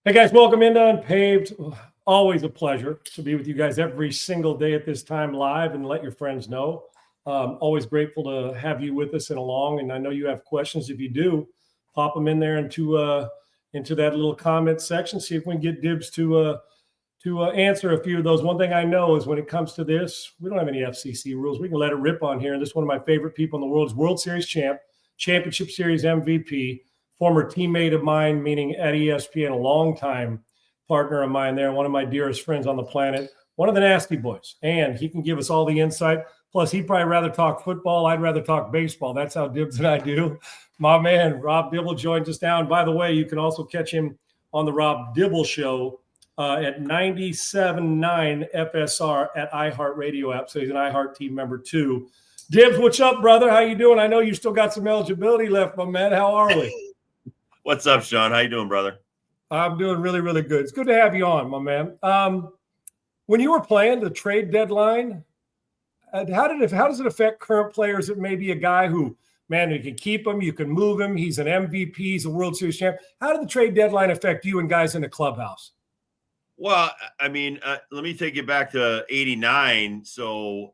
Hey guys, welcome into Unpaved. Always a pleasure to be with you guys every single day at this time live and let your friends know. Always grateful to have you with us and along. And I know you have questions. If you do, pop them in there into that little comment section. See if we can get Dibs to answer a few of those. One thing I know is when it comes to this, we don't have any FCC rules. We can let it rip on here. And this is one of my favorite people in the world is World Series champ, Championship Series MVP, former teammate of mine, meaning at ESPN, a longtime partner of mine there, one of my dearest friends on the planet, one of the nasty boys. And he can give us all the insight. Plus, he'd probably rather talk football. I'd rather talk baseball. That's how Dibs and I do. My man, Rob Dibble, joins us now. And by the way, you can also catch him on the Rob Dibble Show at 97.9 FSR at iHeartRadio app. So he's an iHeart team member too. Dibs, what's up, brother? How you doing? I know you still got some eligibility left, my man. How are we? What's up, Sean? How you doing, brother? I'm doing really, really good. It's good to have you on, my man. When you were playing the trade deadline, how does it affect current players that may be a guy who, man, you can keep him, you can move him, he's an MVP, he's a World Series champ. How did the trade deadline affect you and guys in the clubhouse? Well, I mean, let me take you back to 89. So,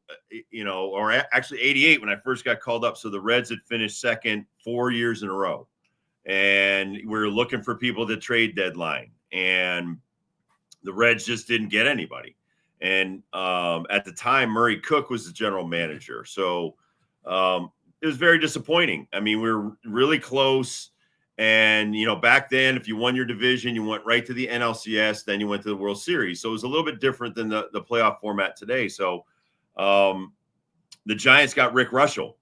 or actually 88 when I first got called up. So the Reds had finished second 4 years in a row. And we were looking for people to trade deadline. And the Reds just didn't get anybody. And at the time, Murray Cook was the general manager. So it was very disappointing. I mean, we were really close. And, back then, if you won your division, you went right to the NLCS, then you went to the World Series. So it was a little bit different than the playoff format today. So the Giants got Rick Russell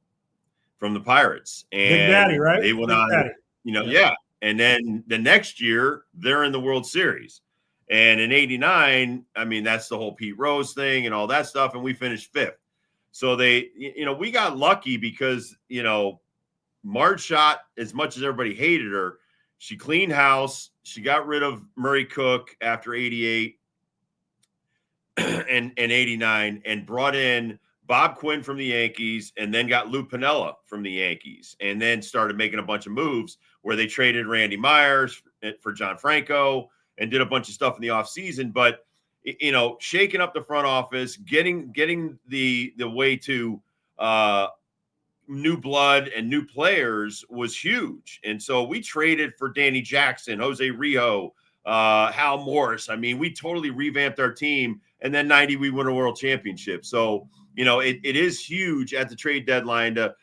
from the Pirates. And Big Daddy, right? They went Big on, Daddy. Yeah. And then the next year, they're in the World Series. And in 89, I mean, that's the whole Pete Rose thing and all that stuff. And we finished fifth. So we got lucky because, Marge shot, as much as everybody hated her, she cleaned house. She got rid of Murray Cook after 88 and 89 and brought in Bob Quinn from the Yankees and then got Lou Piniella from the Yankees and then started making a bunch of moves where they traded Randy Myers for John Franco and did a bunch of stuff in the offseason. But, shaking up the front office, getting the way to new blood and new players was huge. And so we traded for Danny Jackson, Jose Rio, Hal Morris. I mean, we totally revamped our team. And then 90, we won a world championship. So, it is huge at the trade deadline to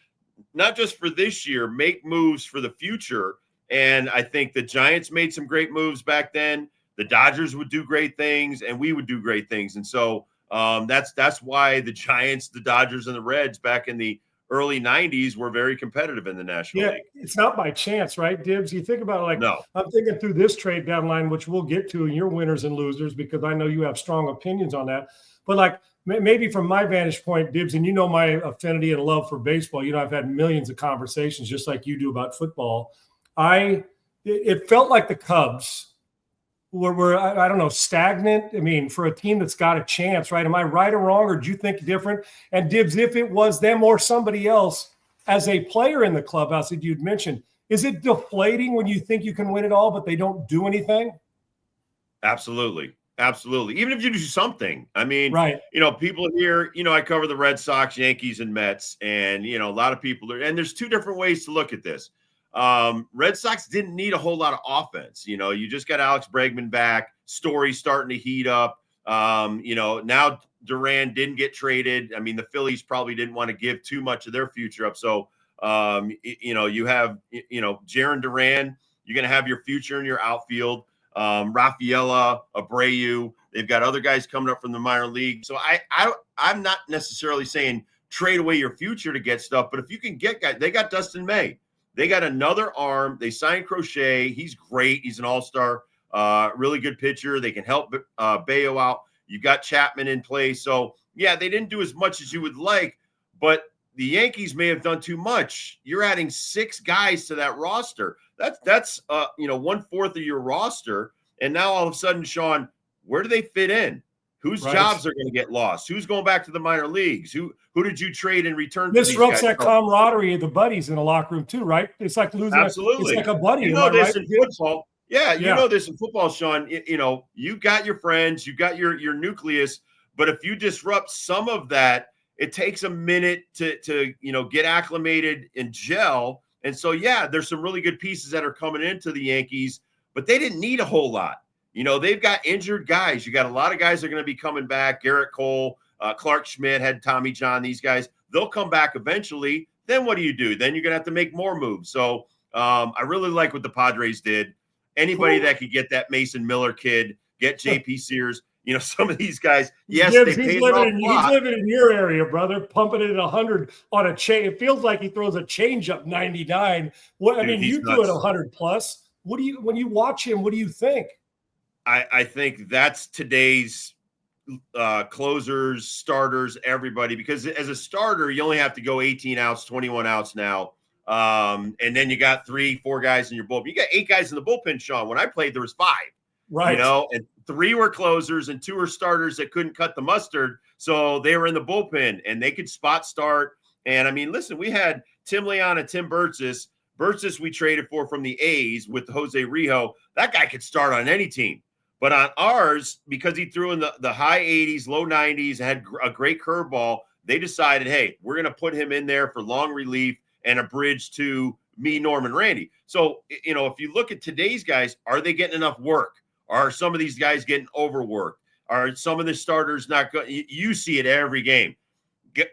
not just for this year, make moves for the future. And I think the Giants made some great moves back then. The Dodgers would do great things and we would do great things. And so that's why the Giants, the Dodgers, and the Reds back in the early 90s were very competitive in the National League. It's not by chance, right, Dibs? You think about it No. I'm thinking through this trade deadline, which we'll get to in your winners and losers, because I know you have strong opinions on that. But maybe from my vantage point, Dibs, and my affinity and love for baseball, I've had millions of conversations just like you do about football. It felt like the Cubs were I don't know, stagnant. I mean, for a team that's got a chance, right? Am I right or wrong, or do you think different? And Dibs, if it was them or somebody else as a player in the clubhouse that you'd mentioned, is it deflating when you think you can win it all, but they don't do anything? Absolutely. Absolutely. Even if you do something. I mean, right. People here, I cover the Red Sox, Yankees, and Mets. And, a lot of people and there's two different ways to look at this. Red Sox didn't need a whole lot of offense. You just got Alex Bregman back. Story starting to heat up. Now Duran didn't get traded. I mean, the Phillies probably didn't want to give too much of their future up. So, you have, Jaron Duran, you're going to have your future in your outfield. Rafaela, Abreu, they've got other guys coming up from the minor league. So I'm not necessarily saying trade away your future to get stuff, but if you can get guys, they got Dustin May. They got another arm. They signed Crochet. He's great. He's an all-star, really good pitcher. They can help Bayo out. You've got Chapman in place. So, yeah, they didn't do as much as you would like, but the Yankees may have done too much. You're adding 6 guys to that roster. That's 1/4 of your roster. And now all of a sudden, Sean, where do they fit in? Whose jobs are going to get lost? Who's going back to the minor leagues? Who did you trade in return? Disrupts that camaraderie of the buddies in the locker room too, right? It's like losing. Absolutely. It's like a buddy. In football. Yeah, you Yeah. know this in football, Sean. You know, you got your friends, you got your nucleus, but if you disrupt some of that, it takes a minute to get acclimated and gel. And so, yeah, there's some really good pieces that are coming into the Yankees, but they didn't need a whole lot. You know, they've got injured guys. You got a lot of guys that are going to be coming back. Garrett Cole, Clark Schmidt, had Tommy John. These guys, they'll come back eventually. Then what do? Then you're going to have to make more moves. So I really like what the Padres did. Anybody that could get that Mason Miller kid, get JP Sears, some of these guys, yes, Gibbs, they he's paid living in your area, brother, pumping it at 100 on a chain. It feels like he throws a changeup 99. What I Dude, mean, you nuts. threw it 100 plus. When you watch him, what do you think? I think that's today's closers, starters, everybody, because as a starter, you only have to go 18 outs, 21 outs now. And then you got 3-4 guys in your bullpen. You got 8 guys in the bullpen, Sean. When I played, there was 5. Right. And 3 were closers and 2 were starters that couldn't cut the mustard. So they were in the bullpen and they could spot start. And I mean, listen, we had Tim Leon and Tim Burtis. Burtis we traded for from the A's with Jose Rijo. That guy could start on any team. But on ours, because he threw in the high 80s, low 90s, had a great curveball, they decided, hey, we're going to put him in there for long relief and a bridge to me, Norman, Randy. So, if you look at today's guys, are they getting enough work? Are some of these guys getting overworked? Are some of the starters not good? You see it every game.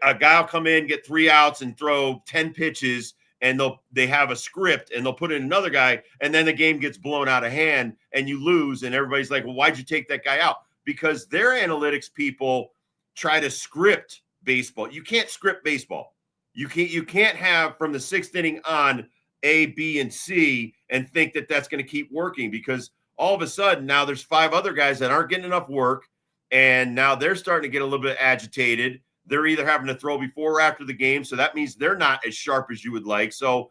A guy will come in, get 3 outs, and throw 10 pitches, and they have a script, and they'll put in another guy, and then the game gets blown out of hand, and you lose, and everybody's like, well, why'd you take that guy out? Because their analytics people try to script baseball. You can't script baseball. You can't have from the 6th inning on A, B, and C and think that that's going to keep working, because all of a sudden now there's 5 other guys that aren't getting enough work, and now they're starting to get a little bit agitated. They're either having to throw before or after the game, so that means they're not as sharp as you would like. So,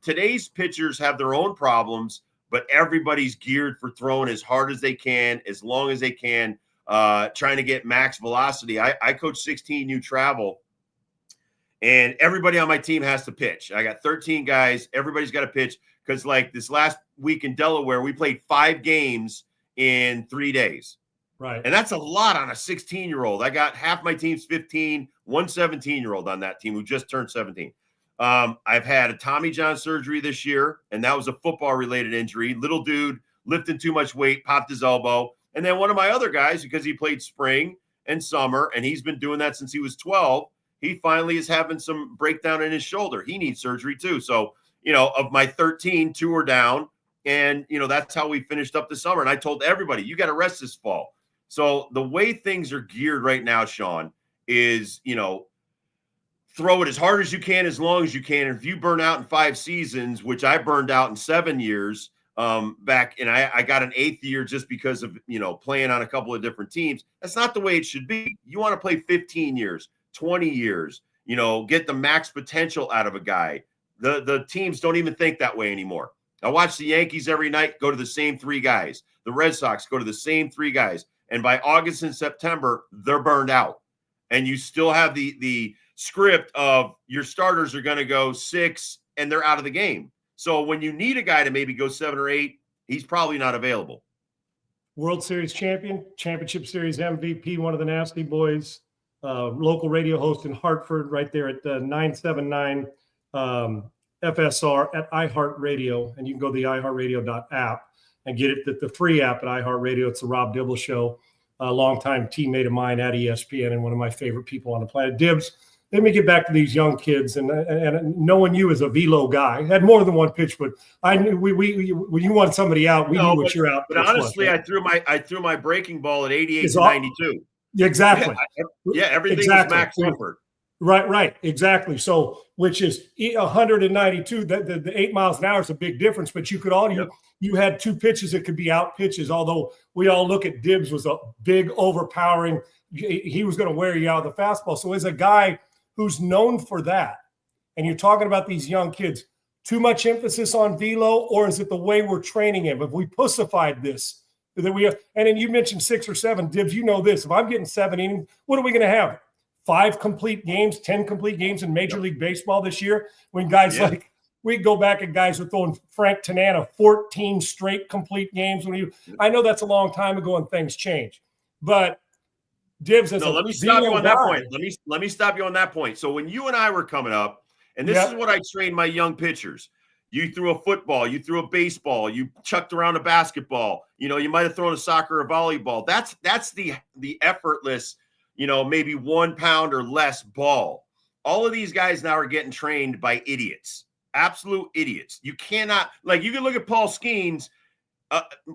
today's pitchers have their own problems, but everybody's geared for throwing as hard as they can, as long as they can, trying to get max velocity. I coach 16U travel, and everybody on my team has to pitch. I got 13 guys. Everybody's got to pitch because, like, this last week in Delaware, we played 5 games in 3 days. Right. And that's a lot on a 16-year-old. I got half my team's 15, one 17-year-old on that team who just turned 17. I've had a Tommy John surgery this year, and that was a football-related injury. Little dude lifting too much weight, popped his elbow. And then one of my other guys, because he played spring and summer, and he's been doing that since he was 12, he finally is having some breakdown in his shoulder. He needs surgery too. So, of my 13, 2 are down. And, that's how we finished up the summer. And I told everybody, you got to rest this fall. So the way things are geared right now, Sean, is, throw it as hard as you can, as long as you can. And if you burn out in 5 seasons, which I burned out in 7 years back, and I got an 8th year just because of, playing on a couple of different teams. That's not the way it should be. You want to play 15 years, 20 years, get the max potential out of a guy. The teams don't even think that way anymore. I watch the Yankees every night go to the same 3 guys. The Red Sox go to the same 3 guys. And by August and September, they're burned out. And you still have the script of your starters are going to go 6 and they're out of the game. So when you need a guy to maybe go 7 or 8, he's probably not available. World Series champion, championship series MVP, one of the Nasty Boys, local radio host in Hartford, right there at the 979 FSR at iHeartRadio. And you can go to the iHeartRadio.app and get it, the free app at iHeartRadio. It's the Rob Dibble Show, a longtime teammate of mine at ESPN and one of my favorite people on the planet. Dibs, let me get back to these young kids. And knowing you as a velo guy, had more than one pitch, but I knew when you want somebody out, we knew what you're out. But honestly, right? I threw my breaking ball at 88 to 92. Exactly. Yeah, everything was max effort. Right, exactly. So, which is 192. The 8 miles an hour is a big difference. But you could you had 2 pitches that could be out pitches. Although we all look at Dibs was a big, overpowering. He was going to wear you out of the fastball. So, as a guy who's known for that, and you're talking about these young kids, too much emphasis on velo, or is it the way we're training him? Have we pussified this? That we have, and then you mentioned 6 or 7. Dibs, you know this. If I'm getting 7 innings, what are we going to have? 5 complete games, 10 complete games in Major League Baseball this year, when guys like we go back and guys were throwing Frank Tanana 14 straight complete games. I know that's a long time ago and things change, but Dibs as no, a let me stop you on guy, that point. Let me stop you on that point. So when you and I were coming up, and this is what I trained my young pitchers. You threw a football, you threw a baseball, you chucked around a basketball. You might have thrown a soccer or volleyball. That's the effortless, maybe 1 pound or less ball. All of these guys now are getting trained by idiots, absolute idiots. You cannot, you can look at Paul Skeens.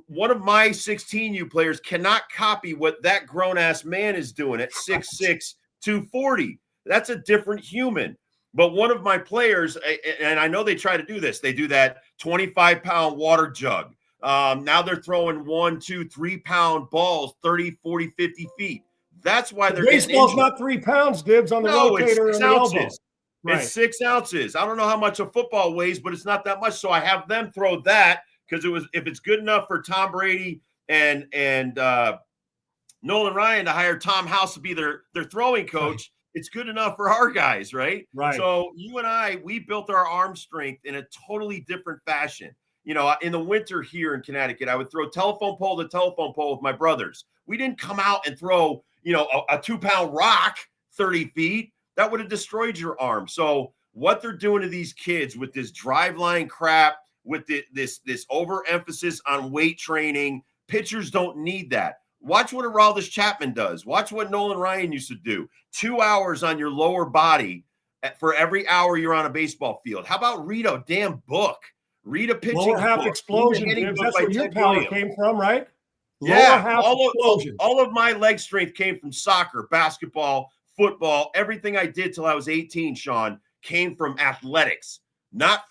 One of my 16U players cannot copy what that grown-ass man is doing at 6'6", 240. That's a different human. But one of my players, and I know they try to do this, they do that 25-pound water jug. Now they're throwing 1, 2, 3-pound balls 30, 40, 50 feet. That's why they're getting injured. Baseball's not 3 pounds, Dibs, on the rotator it's 6 and the elbow. ounces. Right. It's 6 ounces. I don't know how much a football weighs, but it's not that much. So I have them throw that because if it's good enough for Tom Brady and Nolan Ryan to hire Tom House to be their throwing coach, it's good enough for our guys, right? Right. So you and I, we built our arm strength in a totally different fashion. In the winter here in Connecticut, I would throw telephone pole to telephone pole with my brothers. We didn't come out and throw, a 2-pound rock 30 feet. That would have destroyed your arm. So what they're doing to these kids with this drive line crap, with this overemphasis on weight training, pitchers don't need that. Watch what Aroldis Chapman does. Watch what Nolan Ryan used to do. 2 hours on your lower body for every hour you're on a baseball field. How about read a damn book? Read a pitching lower half book. explosion. That's where your power came from, right? Yeah, all of my leg strength came from soccer, basketball, football. Everything I did till I was 18, Sean, came from athletics.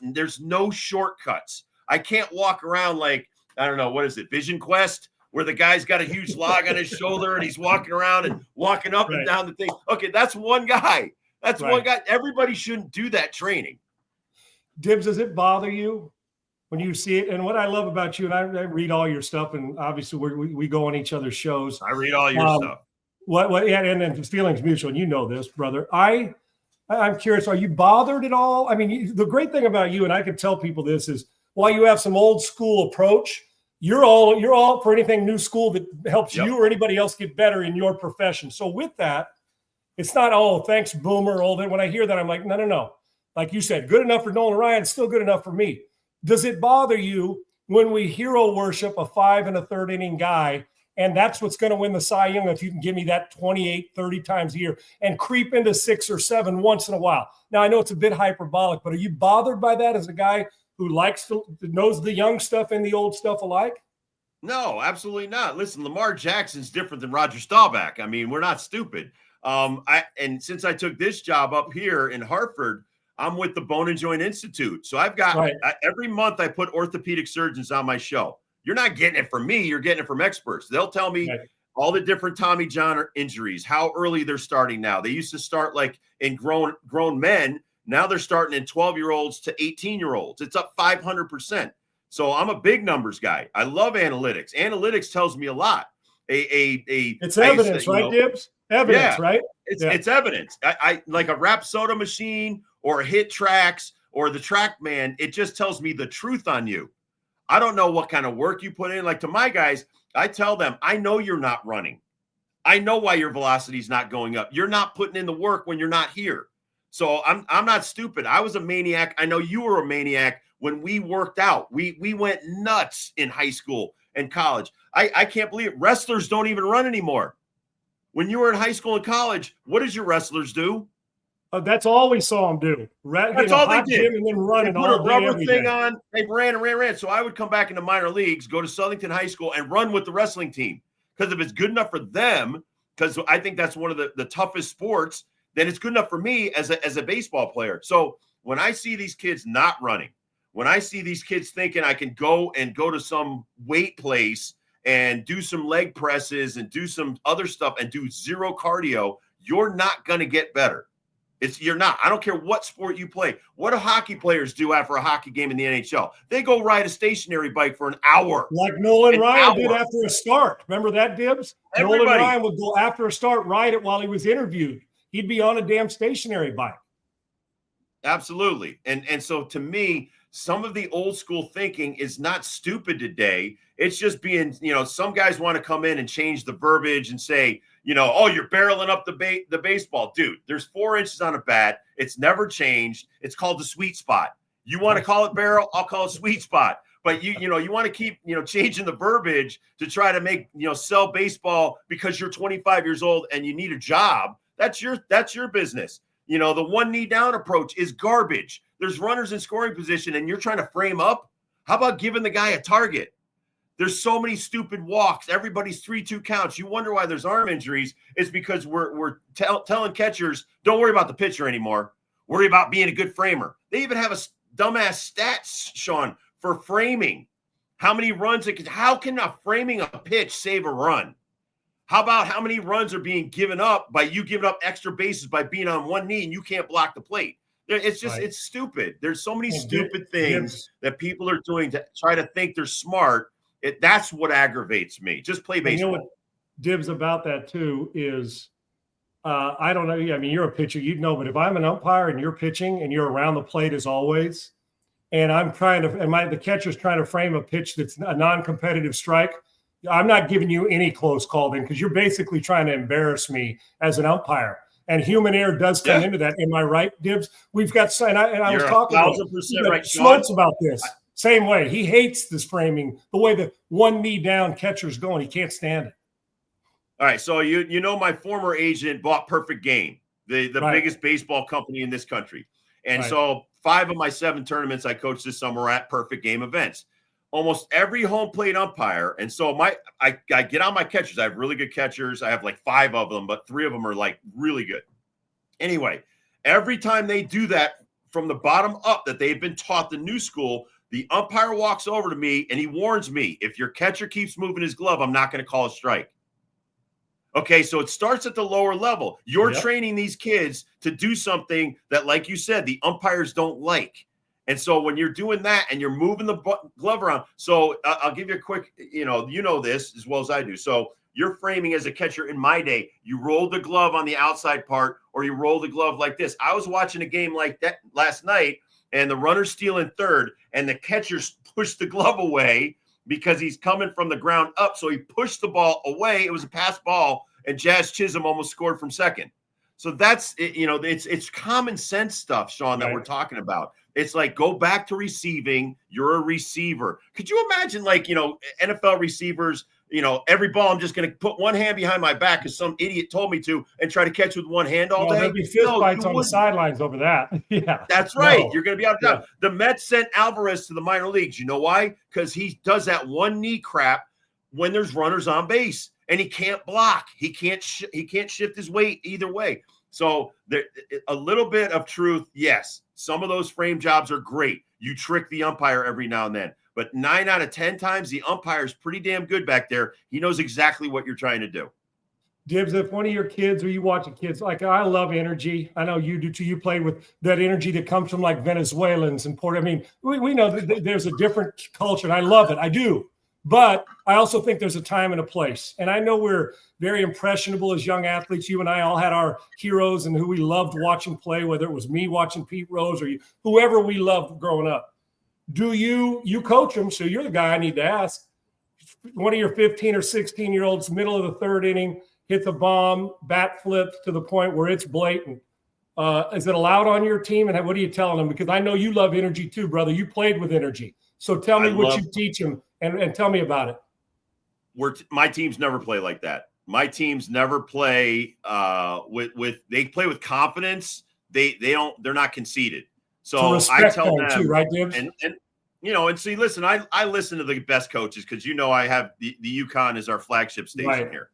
There's no shortcuts. I can't walk around like, I don't know, what is it, Vision Quest, where the guy's got a huge log on his shoulder and he's walking around and walking up and down the thing. Okay, that's one guy. That's one guy. Everybody shouldn't do that training. Dibs, does it bother you when you see it? And what I love about you, and I read all your stuff, and obviously we go on each other's shows. I read all your stuff. And then feelings mutual, and you know this, brother. I'm curious, are you bothered at all? I mean, the great thing about you, and I can tell people this, is while you have some old school approach, you're all for anything new school that helps you or anybody else get better in your profession. So with that, it's not, oh, thanks, Boomer. When I hear that, I'm like, no. Like you said, good enough for Nolan Ryan, still good enough for me. Does it bother you when we hero worship a 5 1/3 inning guy, and that's what's going to win the Cy Young if you can give me that 28, 30 times a year and creep into 6 or 7 once in a while? Now, I know it's a bit hyperbolic, but are you bothered by that as a guy who knows the young stuff and the old stuff alike? No, absolutely not. Listen, Lamar Jackson's different than Roger Staubach. I mean, we're not stupid. And since I took this job up here in Hartford, I'm with the Bone and Joint Institute. So I've got every month I put orthopedic surgeons on my show. You're not getting it from me. You're getting it from experts. They'll tell me all the different Tommy John injuries, how early they're starting now. They used to start like in grown men. Now they're starting in 12-year-olds to 18-year-olds. It's up 500%. So I'm a big numbers guy. I love analytics. Analytics tells me a lot. It's evidence, right, Dibs? Evidence, right? It's evidence. I like a rap soda machine or a hit tracks or the TrackMan. It just tells me the truth on you. I don't know what kind of work you put in. Like to my guys, I tell them, I know you're not running. I know why your velocity is not going up. You're not putting in the work when you're not here. So I'm not stupid. I was a maniac. I know you were a maniac when we worked out. We went nuts in high school and college. I can't believe it. Wrestlers don't even run anymore. When you were in high school and college, what did your wrestlers do? That's all we saw them do. That's all they did. And then running they put all a rubber day, thing on. They ran and ran. So I would come back into minor leagues, go to Southington High School, and run with the wrestling team. Because if it's good enough for them, because I think that's one of the toughest sports, then it's good enough for me as a baseball player. So when I see these kids not running, when I see these kids thinking I can go to some weight place and do some leg presses and do some other stuff and do zero cardio, you're not going to get better. You're not. I don't care what sport you play. What do hockey players do after a hockey game in the NHL? They go ride a stationary bike for an hour. Like Nolan Ryan did after a start. Remember that, Dibs? Everybody. Nolan Ryan would go after a start, ride it while he was interviewed. He'd be on a damn stationary bike. Absolutely. And so to me, some of the old school thinking is not stupid today. It's just being, some guys want to come in and change the verbiage and say, oh, you're barreling up the baseball. Dude, there's 4 inches on a bat. It's never changed. It's called the sweet spot. You want to call it barrel? I'll call it sweet spot. But you want to keep, changing the verbiage to try to make, sell baseball because you're 25 years old and you need a job. That's your business. The one knee down approach is garbage. There's runners in scoring position and you're trying to frame up. How about giving the guy a target? There's so many stupid walks. Everybody's 3-2 counts. You wonder why there's arm injuries. It's because we're telling catchers, don't worry about the pitcher anymore. Worry about being a good framer. They even have a dumbass stats, Sean, for framing. How many runs how can framing a pitch save a run? How about how many runs are being given up by you giving up extra bases by being on one knee and you can't block the plate? It's just, It's stupid. There's so many stupid things that people are doing to try to think they're smart. That's what aggravates me. Just play baseball. You know what, Dibs, about that too is, I don't know. I mean, you're a pitcher, but if I'm an umpire and you're pitching and you're around the plate as always, and the catcher's trying to frame a pitch that's a non-competitive strike, I'm not giving you any close call then, because you're basically trying to embarrass me as an umpire. And human error does come into that. Am I right, Dibs? We've got, and I was talking about Schmaltz about this. Same way. He hates this framing, the way the one knee down catcher's going. He can't stand it. All right. So my former agent bought Perfect Game, the biggest baseball company in this country. And so 5 of my 7 tournaments I coached this summer were at Perfect Game events. Almost every home plate umpire. And so I get on my catchers. I have really good catchers. I have like 5 of them, but 3 of them are like really good. Anyway, every time they do that from the bottom up that they've been taught the new school, the umpire walks over to me and he warns me, if your catcher keeps moving his glove, I'm not going to call a strike. Okay, so it starts at the lower level. You're training these kids to do something that, like you said, the umpires don't like. And so when you're doing that and you're moving the glove around, so I'll give you a quick, you know this as well as I do. So you're framing as a catcher in my day, you roll the glove on the outside part or you roll the glove like this. I was watching a game like that last night and the runner's stealing third and the catcher's pushed the glove away because he's coming from the ground up. So he pushed the ball away. It was a pass ball and Jazz Chisholm almost scored from second. So that's, it's common sense stuff, Sean, that we're talking about. It's like, go back to receiving. You're a receiver. Could you imagine, NFL receivers, every ball I'm just going to put one hand behind my back because some idiot told me to and try to catch with one hand all day? There'd be fist fights on the sidelines over that. Yeah. That's right. You're going to be out of time. The Mets sent Alvarez to the minor leagues. You know why? Because he does that one knee crap when there's runners on base and he can't block. He can't shift his weight either way. So there, a little bit of truth, yes. Some of those frame jobs are great. You trick the umpire every now and then. But 9 out of 10 times, the umpire is pretty damn good back there. He knows exactly what you're trying to do. Dibs, if one of your kids or you watching kids, I love energy. I know you do too. You play with that energy that comes from like Venezuelans and Puerto. I mean, we know that there's a different culture, and I love it. I do. But I also think there's a time and a place. And I know we're very impressionable as young athletes. You and I all had our heroes and who we loved watching play, whether it was me watching Pete Rose or whoever we loved growing up. Do you coach them? So you're the guy I need to ask. One of your 15 or 16-year-olds, middle of the 3rd inning, hits a bomb, bat flips to the point where it's blatant. Is it allowed on your team? And what are you telling them? Because I know you love energy too, brother. You played with energy. So tell me what you teach them and tell me about it. My teams never play like that. My teams never play they play with confidence. They're not conceited. So I tell them too, right, Dibs? And see, listen, I listen to the best coaches because I have the UConn is our flagship station here.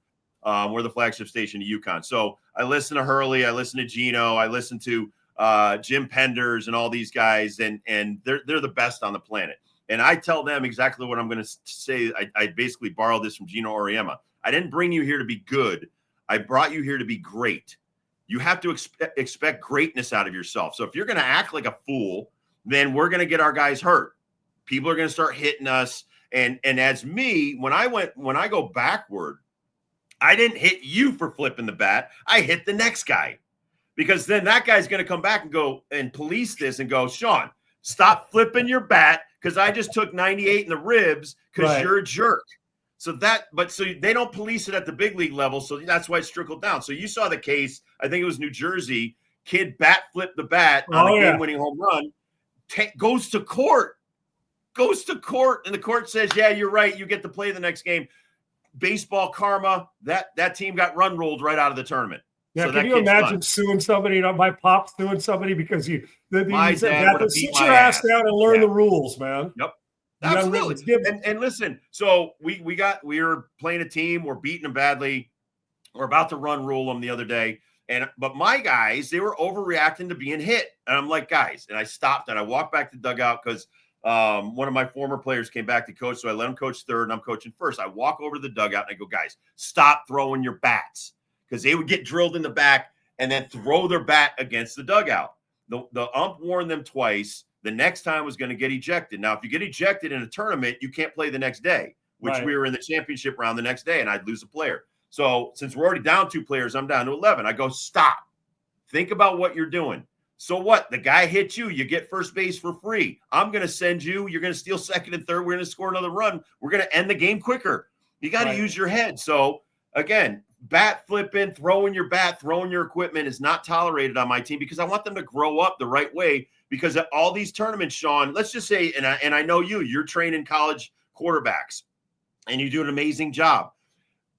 We're the flagship station to UConn. So I listen to Hurley, I listen to Gino, I listen to Jim Penders and all these guys, and they're the best on the planet. And I tell them exactly what I'm going to say. I basically borrowed this from Gino Auriemma. I didn't bring you here to be good. I brought you here to be great. You have to expect greatness out of yourself. So if you're going to act like a fool, then we're going to get our guys hurt. People are going to start hitting us. And as me, when I go backward, I didn't hit you for flipping the bat. I hit the next guy because then that guy's going to come back and go and police this and go, Sean, stop flipping your bat because I just took 98 in the ribs because you're a jerk. So they don't police it at the big league level. So that's why it's trickled down. So you saw the case, I think it was New Jersey, kid bat flipped the bat on a game-winning home run, goes to court. And the court says, yeah, you're right. You get to play the next game. Baseball karma, that team got run ruled right out of the tournament. Yeah, so can you imagine suing somebody, my pop suing somebody because you sit your ass down and learn the rules, man. Yep. Absolutely. And listen, so we were playing a team, we're beating them badly. We're about to run rule them the other day. But my guys, they were overreacting to being hit. And I'm like, guys, and I stopped and I walked back to the dugout because one of my former players came back to coach. So I let him coach third and I'm coaching first. I walk over to the dugout and I go, guys, stop throwing your bats. Because they would get drilled in the back and then throw their bat against the dugout. The ump warned them twice. The next time was going to get ejected. Now, if you get ejected in a tournament, you can't play the next day, which we were in the championship round the next day, and I'd lose a player. So since we're already down 2 players, I'm down to 11. I go, stop. Think about what you're doing. So what? The guy hit you. You get first base for free. I'm going to send you. You're going to steal second and third. We're going to score another run. We're going to end the game quicker. You got to use your head. So, again, bat flipping, throwing your bat, throwing your equipment is not tolerated on my team because I want them to grow up the right way. Because at all these tournaments, Sean, let's just say, and I know you're training college quarterbacks and you do an amazing job.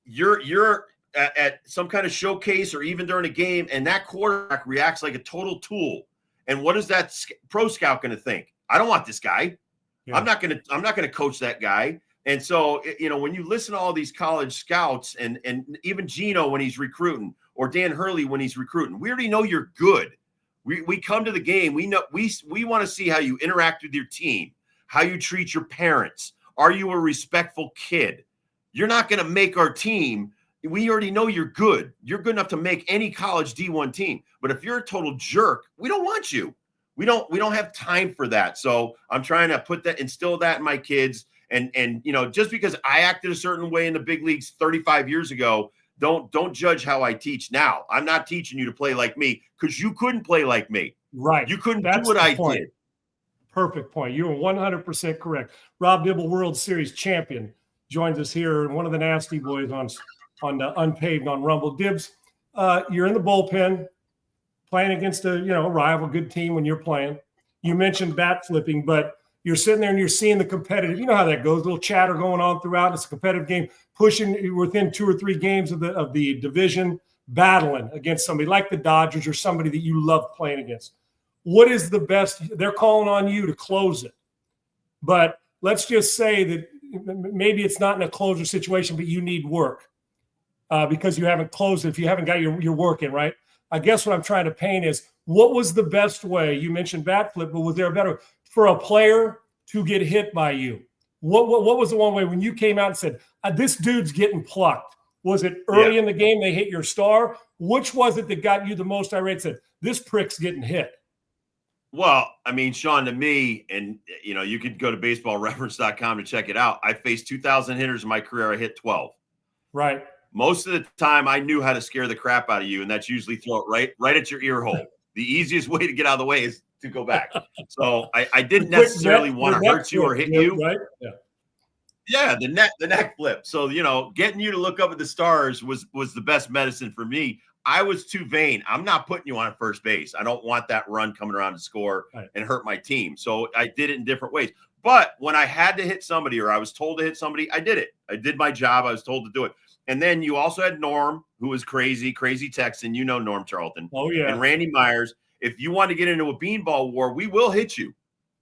You're at some kind of showcase or even during a game, and that quarterback reacts like a total tool. And what is that pro scout going to think? I don't want this guy. Yeah. I'm not going to coach that guy. And so, when you listen to all these college scouts and even Gino when he's recruiting or Dan Hurley when he's recruiting, we already know you're good. We come to the game. We know we want to see how you interact with your team, how you treat your parents. Are you a respectful kid? You're not going to make our team. We already know you're good. You're good enough to make any college D1 team. But if you're a total jerk, we don't want you. We don't have time for that. So I'm trying to instill that in my kids. And just because I acted a certain way in the big leagues 35 years ago, don't judge how I teach now. I'm not teaching you to play like me because you couldn't play like me. Right. You couldn't do what I did. Perfect point. You are 100% correct. Rob Dibble, World Series champion, joins us here, and one of the nasty boys on the Unpaved on Rumble. Dibs, you're in the bullpen playing against a rival good team when you're playing. You mentioned bat flipping, but you're sitting there and you're seeing the competitive. You know how that goes. A little chatter going on throughout. It's a competitive game, pushing within 2 or 3 games of the division, battling against somebody like the Dodgers or somebody that you love playing against. What is the best? They're calling on you to close it. But let's just say that maybe it's not in a closer situation, but you need work because you haven't closed it if you haven't got your work in, right? I guess what I'm trying to paint is what was the best way? You mentioned bat flip, but was there a better way for a player to get hit by you? What was the one way when you came out and said, this dude's getting plucked? Was it early in the game they hit your star? Which was it that got you the most irate, said, this prick's getting hit? Well, I mean, Sean, to me, and, you could go to baseballreference.com to check it out. I faced 2,000 hitters in my career. I hit 12. Right. Most of the time, I knew how to scare the crap out of you, and that's usually throw it right at your ear hole. The easiest way to get out of the way is to go back. So I didn't necessarily want to hurt you or hit you. Right? Yeah, the neck flip. So, getting you to look up at the stars was the best medicine for me. I was too vain. I'm not putting you on first base. I don't want that run coming around to score and hurt my team. So I did it in different ways. But when I had to hit somebody or I was told to hit somebody, I did it. I did my job. I was told to do it. And then you also had Norm, who was crazy Texan. Norm Charlton. Oh, yeah. And Randy Myers. If you want to get into a beanball war, we will hit you.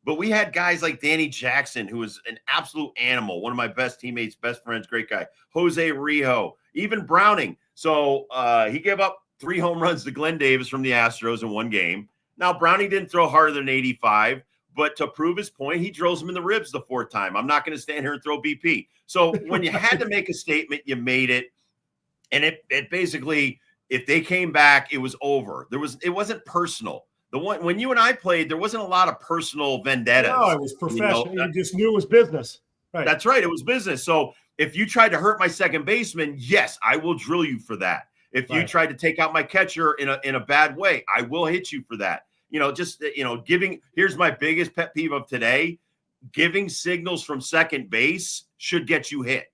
But we had guys like Danny Jackson, who was an absolute animal, one of my best teammates, best friends, great guy. Jose Rijo, even Browning. So he gave up 3 home runs to Glenn Davis from the Astros in one game. Now, Browning didn't throw harder than 85, but to prove his point, he drills him in the ribs the 4th time. I'm not going to stand here and throw BP. So when you had to make a statement, you made it. And it basically, if they came back, it was over. It wasn't personal. When you and I played, there wasn't a lot of personal vendettas. No, it was professional. You just knew it was business. Right. That's right. It was business. So if you tried to hurt my second baseman, yes, I will drill you for that. If you tried to take out my catcher in a bad way, I will hit you for that. Here's my biggest pet peeve of today. Giving signals from second base should get you hit.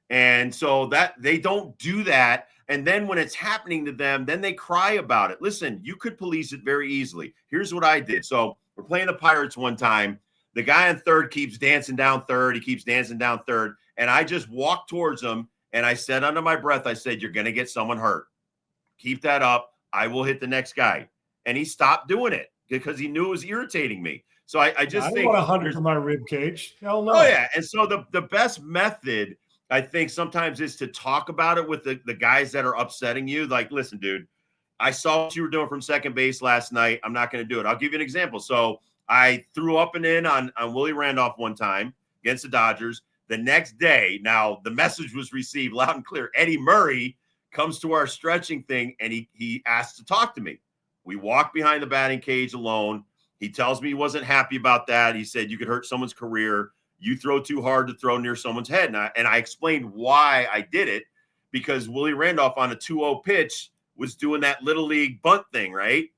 And so that they don't do that. And then when it's happening to them, then they cry about it. Listen, you could police it very easily. Here's what I did. So we're playing the Pirates one time. The guy on third keeps dancing down third. He keeps dancing down third. And I just walked towards him and I said under my breath, I said, you're going to get someone hurt. Keep that up. I will hit the next guy. And he stopped doing it because he knew it was irritating me. So I just think I want 100 to my rib cage. Hell no. Oh, yeah. And so the best method, I think, sometimes is to talk about it with the guys that are upsetting you. Like, listen, dude, I saw what you were doing from second base last night. I'm not going to do it. I'll give you an example. So I threw up and in on Willie Randolph one time against the Dodgers. The next day, now the message was received loud and clear. Eddie Murray comes to our stretching thing, and he asked to talk to me. We walk behind the batting cage alone. He tells me he wasn't happy about that. He said, you could hurt someone's career. You throw too hard to throw near someone's head. And I explained why I did it, because Willie Randolph on a 2-0 pitch was doing that little league bunt thing, right?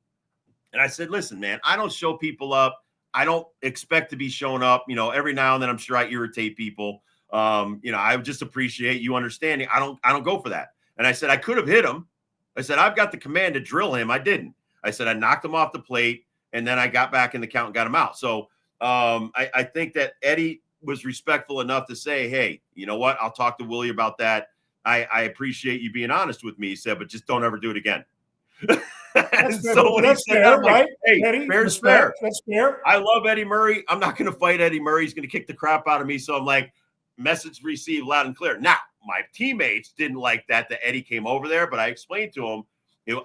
And I said, listen, man, I don't show people up. I don't expect to be showing up. Every now and then I'm sure I irritate people. I would just appreciate you understanding. I don't go for that. And I said, I could have hit him. I said, I've got the command to drill him. I didn't. I said, I knocked him off the plate, and then I got back in the count and got him out. So I think that Eddie was respectful enough to say, hey, you know what? I'll talk to Willie about that. I appreciate you being honest with me, he said, but just don't ever do it again. That's fair, right? Hey, Eddie, fair's fair. That's fair. I love Eddie Murray. I'm not going to fight Eddie Murray. He's going to kick the crap out of me. So I'm like, message received loud and clear. Now, my teammates didn't like that Eddie came over there, but I explained to him,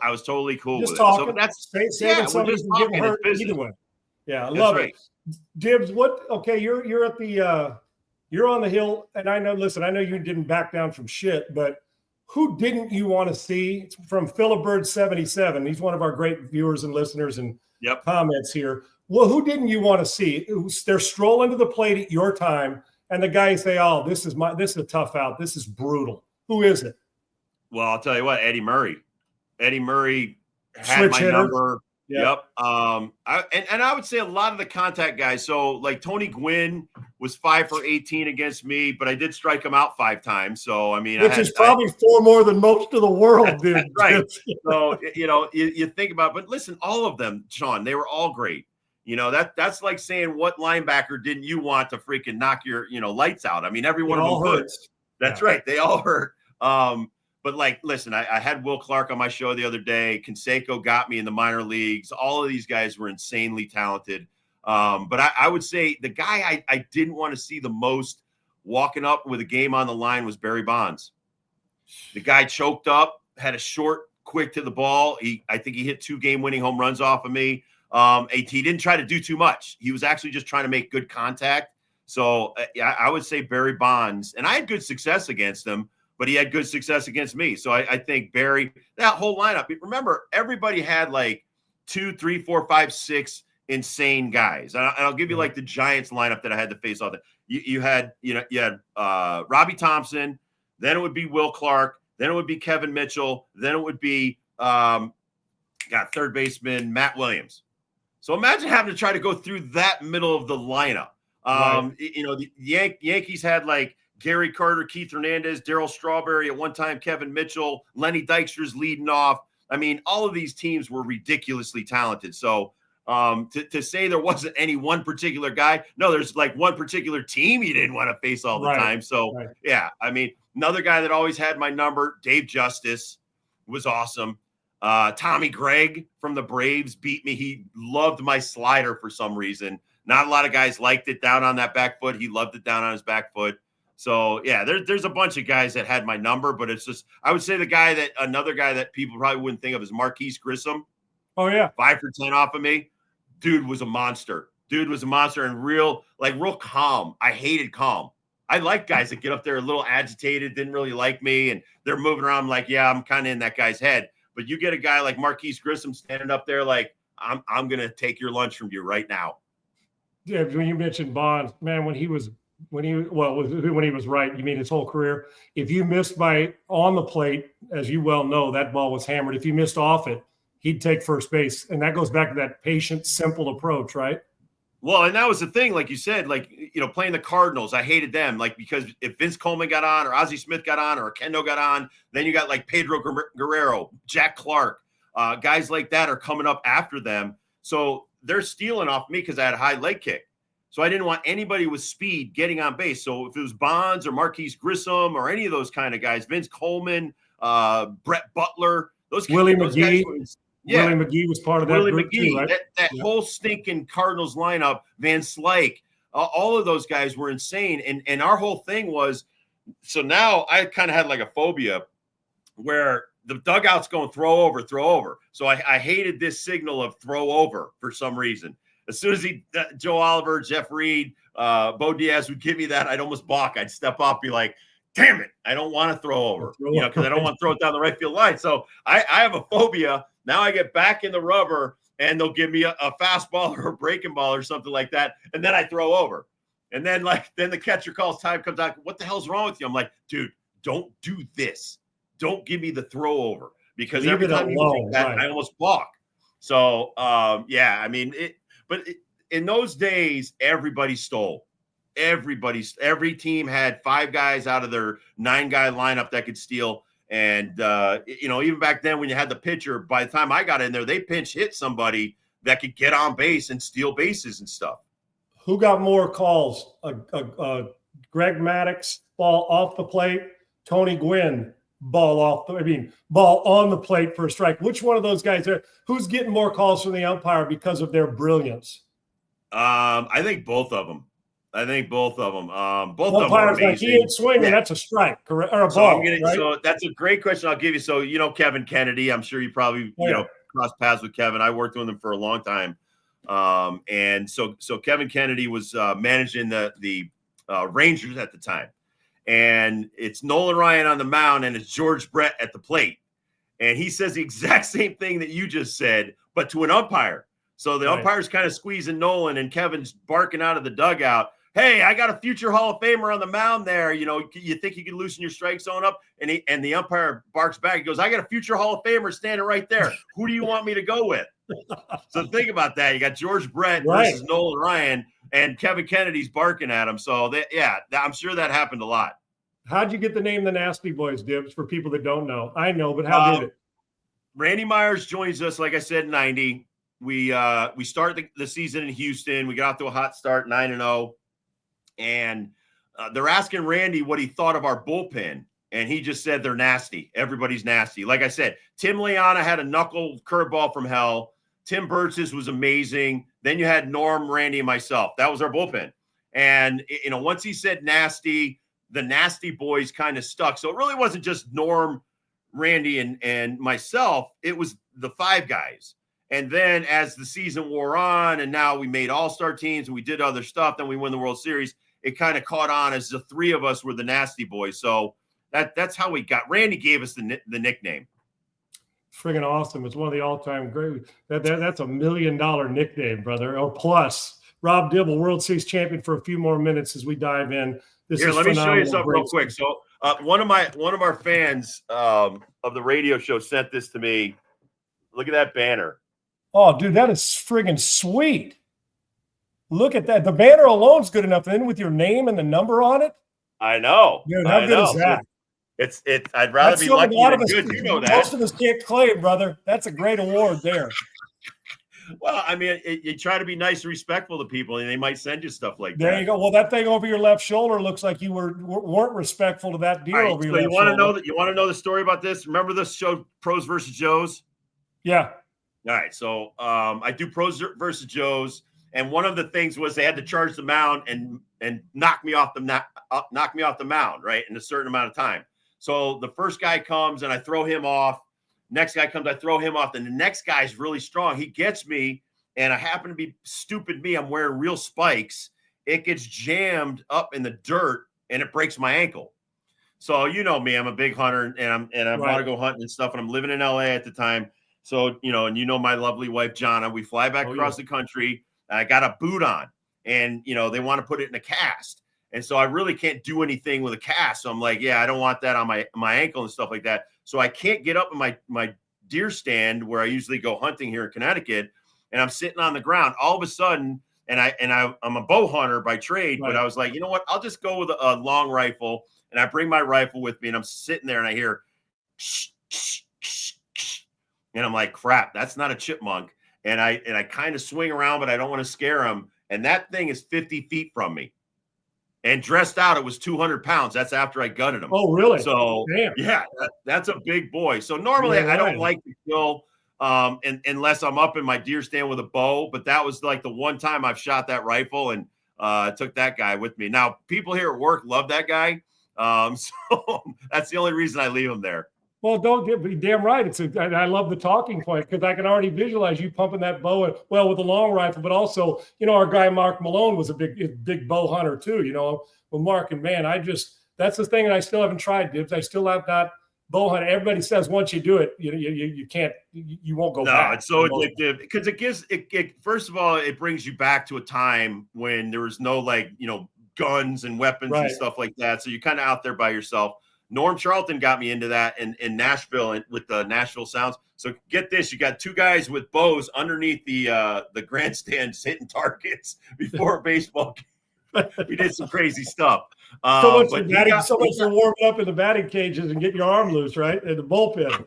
I was totally cool with it. So that's saving somebody from getting hurt either way. Yeah, I love it. Dibs, you're at the you're on the hill, and I know you didn't back down from shit, but who didn't you want to see? It's from Philibird77. He's one of our great viewers and listeners and comments here. Well, who didn't you want to see? They're strolling to the plate at your time, and the guys say, "Oh, this is a tough out. This is brutal." Who is it? Well, I'll tell you what, Eddie Murray. Eddie Murray had my number. Yep. I would say a lot of the contact guys. So like Tony Gwynn was 5 for 18 against me, but I did strike him out 5 times. So I mean, which is probably 4 more than most of the world did. Right. So you think about, but listen, all of them, Sean, they were all great. That's like saying, what linebacker didn't you want to freaking knock your lights out? I mean, every one of them could. That's right. They all hurt. But like, listen, I had Will Clark on my show the other day. Canseco got me in the minor leagues. All of these guys were insanely talented. But I would say the guy I didn't want to see the most walking up with a game on the line was Barry Bonds. The guy choked up, had a short, quick to the ball. I think he hit 2 game-winning home runs off of me. He didn't try to do too much. He was actually just trying to make good contact. So I would say Barry Bonds. And I had good success against him, but he had good success against me. So I think Barry, that whole lineup, remember, everybody had like 2, 3, 4, 5, 6 insane guys. And I'll give you like the Giants lineup that I had to face all that. You had Robbie Thompson, then it would be Will Clark, then it would be Kevin Mitchell, then it would be third baseman Matt Williams. So imagine having to try to go through that middle of the lineup. The Yankees had like Gary Carter, Keith Hernandez, Darryl Strawberry at one time, Kevin Mitchell, Lenny Dykstra's leading off. I mean, all of these teams were ridiculously talented. So to say there wasn't any one particular guy, no, there's like one particular team you didn't want to face all the time. So, yeah, I mean, another guy that always had my number, Dave Justice, was awesome. Tommy Gregg from the Braves beat me. He loved my slider for some reason. Not a lot of guys liked it down on that back foot. He loved it down on his back foot. So, yeah, there's a bunch of guys that had my number, but it's just, I would say another guy that people probably wouldn't think of is Marquise Grissom. Oh, yeah. 5 for 10 off of me. Dude was a monster. And real calm. I hated calm. I like guys that get up there a little agitated, didn't really like me, and they're moving around. I'm like, yeah, I'm kind of in that guy's head. But you get a guy like Marquise Grissom standing up there like, I'm going to take your lunch from you right now. Yeah, when you mentioned Bonds, man, when he was when he was right, you mean his whole career. If you missed by on the plate, as you well know, that ball was hammered. If you missed off it, he'd take first base. And that goes back to that patient, simple approach, right? Well, and that was the thing, like you said, like, playing the Cardinals, I hated them, like, because if Vince Coleman got on or Ozzie Smith got on or Kendo got on, then you got like Pedro Guerrero, Jack Clark, guys like that are coming up after them. So they're stealing off me because I had a high leg kick. So I didn't want anybody with speed getting on base. So if it was Bonds or Marquise Grissom or any of those kind of guys, Vince Coleman, Brett Butler, Willie those McGee. guys were, yeah. Willie McGee was part of that Willie group McGee, too, right? that whole stinking Cardinals lineup, Van Slyke, all of those guys were insane. And our whole thing was, so now I kind of had like a phobia where the dugout's going throw over. So I hated this signal of throw over for some reason. As soon as Joe Oliver, Jeff Reed, Bo Diaz would give me that, I'd almost balk. I'd step up, be like, damn it, I don't want to throw over, because I don't want to throw it down the right field line. So I have a phobia. Now I get back in the rubber and they'll give me a fastball or a breaking ball or something like that. And then I throw over. And then the catcher calls, time comes out. What the hell's wrong with you? I'm like, dude, don't do this. Don't give me the throw over, because every time you think that, right, I almost balk. So, in those days, everybody stole. Every team had 5 guys out of their 9-guy lineup that could steal. And, even back then when you had the pitcher, by the time I got in there, they pinch hit somebody that could get on base and steal bases and stuff. Who got more calls? Greg Maddux, ball off the plate. Tony Gwynn, ball on the plate for a strike. Which one of those guys there? Who's getting more calls from the umpire because of their brilliance? I think both of them. Both of them are amazing. Like, he ain't swinging, yeah, that's a strike, correct? Or a ball. Right? So that's a great question. I'll give you. So Kevin Kennedy. I'm sure you probably crossed paths with Kevin. I worked with him for a long time. And so Kevin Kennedy was managing the Rangers at the time, and it's Nolan Ryan on the mound and it's George Brett at the plate, and he says the exact same thing that you just said, but to an umpire. So the umpire's kind of squeezing Nolan, and Kevin's barking out of the dugout, hey, I got a future Hall of Famer on the mound there. You think you can loosen your strike zone up? And the umpire barks back. He goes, I got a future Hall of Famer standing right there. Who do you want me to go with? So think about that. You got George Brett versus Nolan Ryan, and Kevin Kennedy's barking at him. So, I'm sure that happened a lot. How'd you get the name the Nasty Boys, Dibs, for people that don't know? I know, but how did it? Randy Myers joins us, like I said, in 90. We start the season in Houston. We got off to a hot start, 9-0. And they're asking Randy what he thought of our bullpen. And he just said they're nasty. Everybody's nasty. Like I said, Tim Liana had a knuckle curveball from hell. Tim Burch's was amazing. Then you had Norm, Randy, and myself. That was our bullpen. And, once he said nasty, the Nasty Boys kind of stuck. So it really wasn't just Norm, Randy, and myself. It was the 5 guys. And then as the season wore on, and now we made all-star teams and we did other stuff, then we won the World Series, it kind of caught on as the 3 of us were the Nasty Boys. So that's how we got. Randy gave us the nickname. Friggin' awesome. It's one of the all-time great. That's $1 million nickname, brother. Or plus. Rob Dibble, World Series champion, for a few more minutes as we dive in. Here, let me show you something real quick. So one of our fans of the radio show sent this to me. Look at that banner. Oh, dude, that is friggin' sweet. Look at that. The banner alone is good enough. And then with your name and the number on it. I know. Dude, how good is that? I'd rather be lucky than good. You know that. Most of us can't claim, brother. That's a great award there. Well, I mean, you try to be nice and respectful to people, and they might send you stuff like that. There you go. Well, that thing over your left shoulder looks like you weren't respectful to that deal over your left shoulder. You want to know the story about this? Remember this show, Pros versus Joes? Yeah. All right. So I do Pros versus Joes, and one of the things was they had to charge the mound and knock me off the mound, right, in a certain amount of time. So the first guy comes and I throw him off. Next guy comes, I throw him off. And the next guy's really strong. He gets me, and I happen to be stupid me. I'm wearing real spikes. It gets jammed up in the dirt, and it breaks my ankle. So you know me, I'm a big hunter, and I want to go hunting and stuff. And I'm living in LA at the time. So and my lovely wife Jonna, we fly back across the country. I got a boot on, and they want to put it in a cast. And so I really can't do anything with a cast. So I'm like, yeah, I don't want that on my ankle and stuff like that. So I can't get up in my deer stand where I usually go hunting here in Connecticut. And I'm sitting on the ground all of a sudden. And I'm a bow hunter by trade, Right. but I was like, you know what? I'll just go with a long rifle. And I bring my rifle with me and I'm sitting there and I hear, and I'm like, crap, that's not a chipmunk. And I kind of swing around, but I don't want to scare him. And that thing is 50 feet from me. And dressed out, it was 200 pounds. That's after I gutted him. Oh, really? So, Damn. yeah, that's a big boy. So normally Yeah, I don't right. like to kill unless I'm up in my deer stand with a bow. But that was like the one time I've shot that rifle and took that guy with me. Now, people here at work love that guy. So that's the only reason I leave him there. Well, don't be damn right. I love the talking point because I can already visualize you pumping that bow, with a long rifle, but also, our guy Mark Malone was a big bow hunter too. With Mark, and man, that's the thing, and I still haven't tried, Dibs. I still have not bow hunted. Everybody says once you do it, you can't, you won't go back. No, it's so addictive because it first of all, it brings you back to a time when there was no guns and weapons and stuff like that. So you're kind of out there by yourself. Norm Charlton got me into that in Nashville with the Nashville Sounds. So get this, you got two guys with bows underneath the grandstands hitting targets before a baseball game. We did some crazy stuff. So much for warming up in the batting cages and getting your arm loose, right? In the bullpen.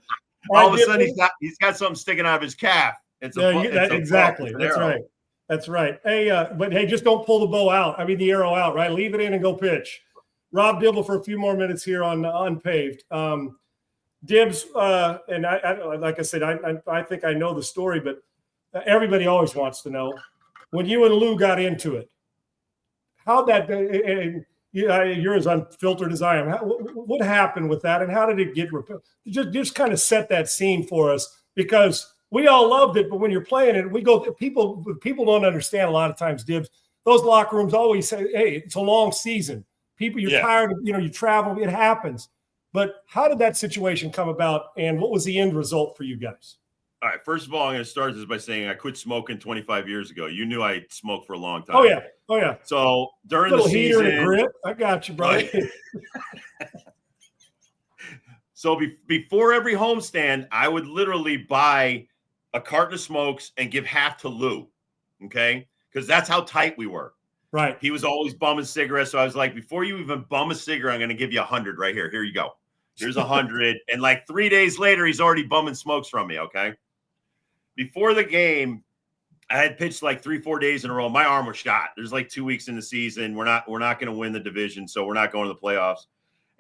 All of a sudden he's got something sticking out of his calf. Exactly. That's right. That's right. Hey, but hey, just don't pull the the arrow out, right? Leave it in and go pitch. Rob Dibble for a few more minutes here on Unpaved. Dibs, and I like I said, I think I know the story, but everybody always wants to know when you and Lou got into it. How that, and you're as unfiltered as I am. What happened with that, and how did it get repelled? Just kind of set that scene for us, because we all loved it, but when you're playing it, people don't understand a lot of times, Dibs. Those locker rooms always say, "Hey, it's a long season. People, you're tired of, you travel, it happens." But how did that situation come about, and what was the end result for you guys? All right. First of all, I'm going to start this by saying I quit smoking 25 years ago. You knew I smoked for a long time. Oh yeah. So during the season, and a grip. I got you, bro. So before every homestand, I would literally buy a carton of smokes and give half to Lou. Okay, because that's how tight we were. Right. He was always bumming cigarettes. So I was like, before you even bum a cigarette, I'm going to give you 100 right here. Here you go. Here's 100. And like 3 days later, he's already bumming smokes from me. Okay. Before the game, I had pitched like 3-4 days in a row. My arm was shot. There's like 2 weeks in the season. We're not going to win the division, so we're not going to the playoffs.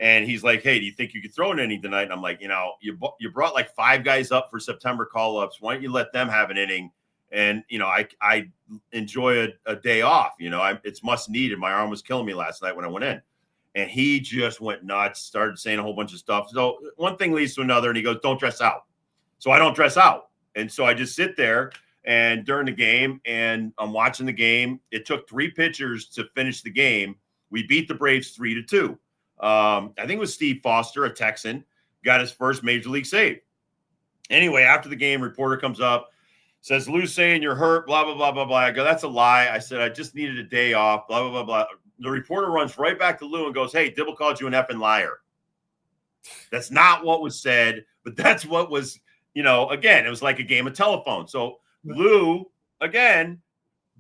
And he's like, "Hey, do you think you could throw an inning tonight?" And I'm like, you brought like 5 guys up for September call-ups. Why don't you let them have an inning? And, I enjoy a day off. It's must needed. My arm was killing me last night when I went in. And he just went nuts, started saying a whole bunch of stuff. So one thing leads to another, and he goes, "Don't dress out." So I don't dress out. And so I just sit there and during the game, and I'm watching the game. It took 3 pitchers to finish the game. We beat the Braves 3-2. I think it was Steve Foster, a Texan, got his first major league save. Anyway, after the game, reporter comes up, says, "Lou's saying you're hurt, blah, blah, blah, blah, blah." I go, "That's a lie." I said, "I just needed a day off, blah, blah, blah, blah." The reporter runs right back to Lou and goes, "Hey, Dibble called you an effing liar." That's not what was said, but that's what was, again, it was like a game of telephone. So Lou, again,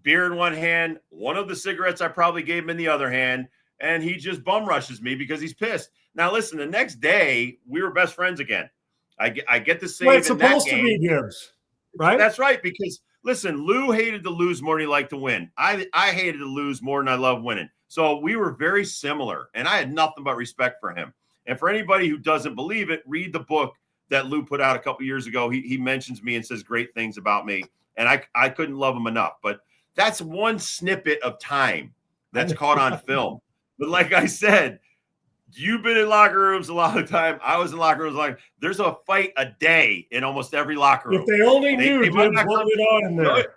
beer in one hand, one of the cigarettes I probably gave him in the other hand, and he just bum rushes me because he's pissed. Now, listen, the next day, we were best friends again. I get the save in that game. It's supposed to be, Gibbs, right? That's right, because, listen, Lou hated to lose more than he liked to win. I hated to lose more than I love winning. So we were very similar, and I had nothing but respect for him. And for anybody who doesn't believe it, read the book that Lou put out a couple years ago. He mentions me and says great things about me, and I couldn't love him enough. But that's one snippet of time that's caught on film. But like I said, you've been in locker rooms a lot of time. I was in locker rooms like there's a fight a day in almost every locker room. If they only knew what went on in there.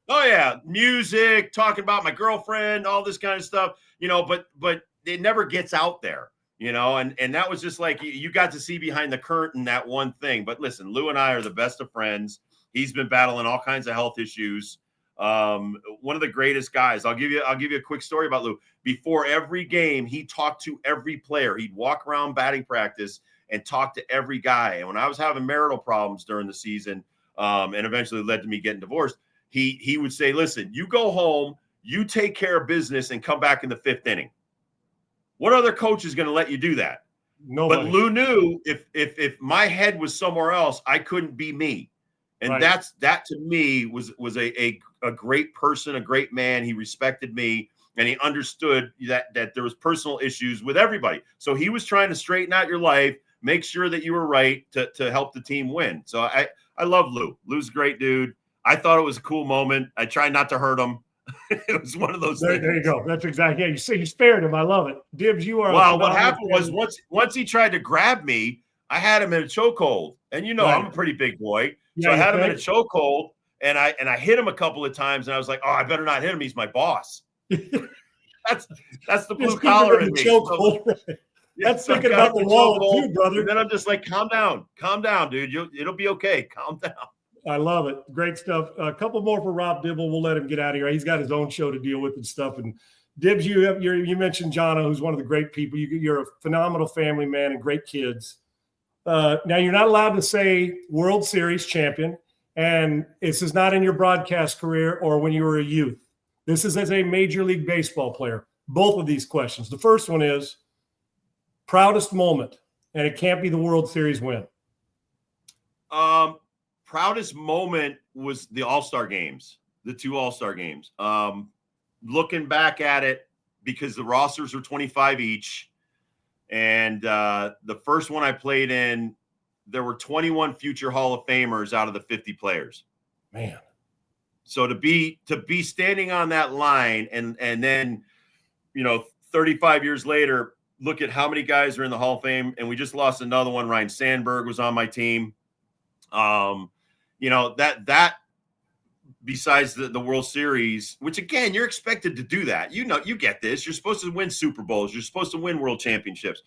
Oh yeah, music, talking about my girlfriend, all this kind of stuff, but it never gets out there, and that was just like you got to see behind the curtain that one thing. But listen, Lou and I are the best of friends. He's been battling all kinds of health issues. One of the greatest guys. I'll give you a quick story about Lou. Before every game, he talked to every player. He'd walk around batting practice and talk to every guy. And when I was having marital problems during the season, and eventually led to me getting divorced, he would say, listen, you go home, you take care of business and come back in the 5th inning. What other coach is going to let you do that? Nobody. But Lou knew if my head was somewhere else, I couldn't be me. And Right. that to me was a great person, a great man. He respected me, and he understood that there was personal issues with everybody. So he was trying to straighten out your life, make sure that you were right to help the team win. So I love Lou. Lou's a great dude. I thought it was a cool moment. I tried not to hurt him. It was one of those things. There you go. That's exactly. Yeah, you see, you spared him. I love it. Dibs, you are. Well, what happened was once he tried to grab me, I had him in a chokehold, and right. I'm a pretty big boy, so I had him in a chokehold, and I hit him a couple of times, and I was like, oh, I better not hit him. He's my boss. That's the blue collar in me. That's thinking about the wall too, brother. And then I'm just like, calm down, dude. It'll be okay. Calm down. I love it. Great stuff. A couple more for Rob Dibble. We'll let him get out of here. He's got his own show to deal with and stuff. And Dibs, you mentioned Jono, who's one of the great people. You're a phenomenal family man and great kids. Now, you're not allowed to say World Series champion, and this is not in your broadcast career or when you were a youth. This is as a Major League Baseball player. Both of these questions. The first one is proudest moment, and it can't be the World Series win. Proudest moment was the All-Star games, the 2 All-Star games. Looking back at it, because the rosters were 25 each, and the first one I played in, there were 21 future Hall of Famers out of the 50 players. Man. So to be standing on that line and then, 35 years later, look at how many guys are in the Hall of Fame, and we just lost another one. Ryan Sandberg was on my team. That besides the World Series, which again, you're expected to do that. You get this. You're supposed to win Super Bowls. You're supposed to win World Championships.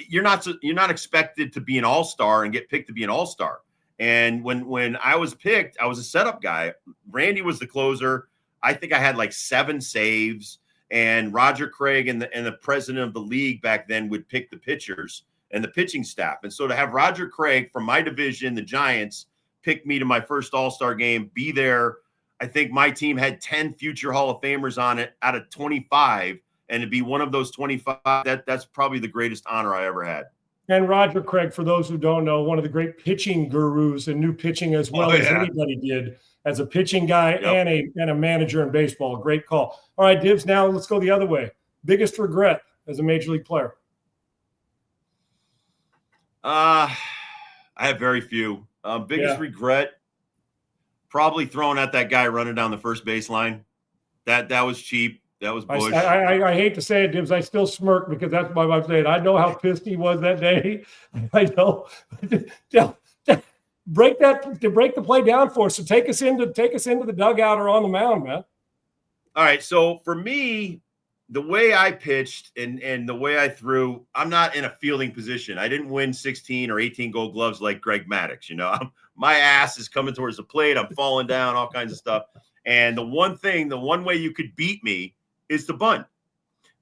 You're not expected to be an all-star and get picked to be an all-star. And when I was picked, I was a setup guy. Randy was the closer. I think I had like 7 saves, and Roger Craig and the president of the league back then would pick the pitchers and the pitching staff. And so to have Roger Craig from my division, the Giants, pick me to my first All-Star game, be there. I think my team had 10 future Hall of Famers on it out of 25, and to be one of those 25, that's probably the greatest honor I ever had. And Roger Craig, for those who don't know, one of the great pitching gurus and knew pitching as well as anybody did, as a pitching guy and a manager in baseball. Great call. All right, Dibs, now let's go the other way. Biggest regret as a Major League player? I have very few. Biggest regret, probably throwing at that guy running down the first baseline. That was cheap. That was Bush. I hate to say it, Dibs. I still smirk because that's my wife saying. I know how pissed he was that day. I know. Break the play down for us. So take us into the dugout or on the mound, man. All right. So for me, the way I pitched and the way I threw, I'm not in a fielding position. I didn't win 16 or 18 Gold Gloves like Greg Maddux. My ass is coming towards the plate. I'm falling down, all kinds of stuff. And the one way you could beat me is to bunt.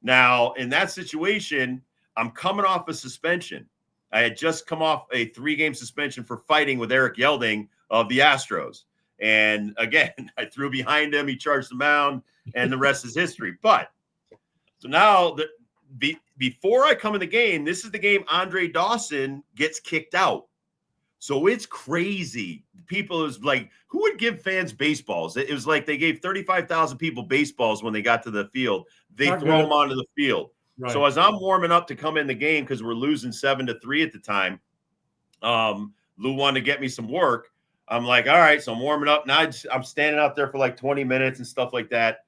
Now, in that situation, I'm coming off a suspension. I had just come off a 3-game suspension for fighting with Eric Yelding of the Astros. And again, I threw behind him. He charged the mound, and the rest is history. But so now, before I come in the game, this is the game Andre Dawson gets kicked out. So it's crazy. People is like, who would give fans baseballs? It was like they gave 35,000 people baseballs when they got to the field. They throw them onto the field. Right. So as I'm warming up to come in the game, because we're losing 7-3 at the time, Lou wanted to get me some work. I'm like, all right, so I'm warming up. Now I'm standing out there for like 20 minutes and stuff like that.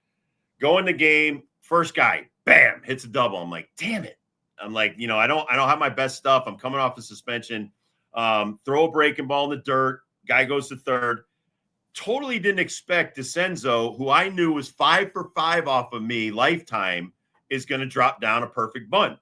Go in the game, first guy, bam, hits a double. I'm like, damn it. I'm like, I don't have my best stuff. I'm coming off a suspension. Throw a breaking ball in the dirt. Guy goes to third. Totally didn't expect DeCenzo, who I knew was 5 for 5 off of me lifetime, is going to drop down a perfect bunt.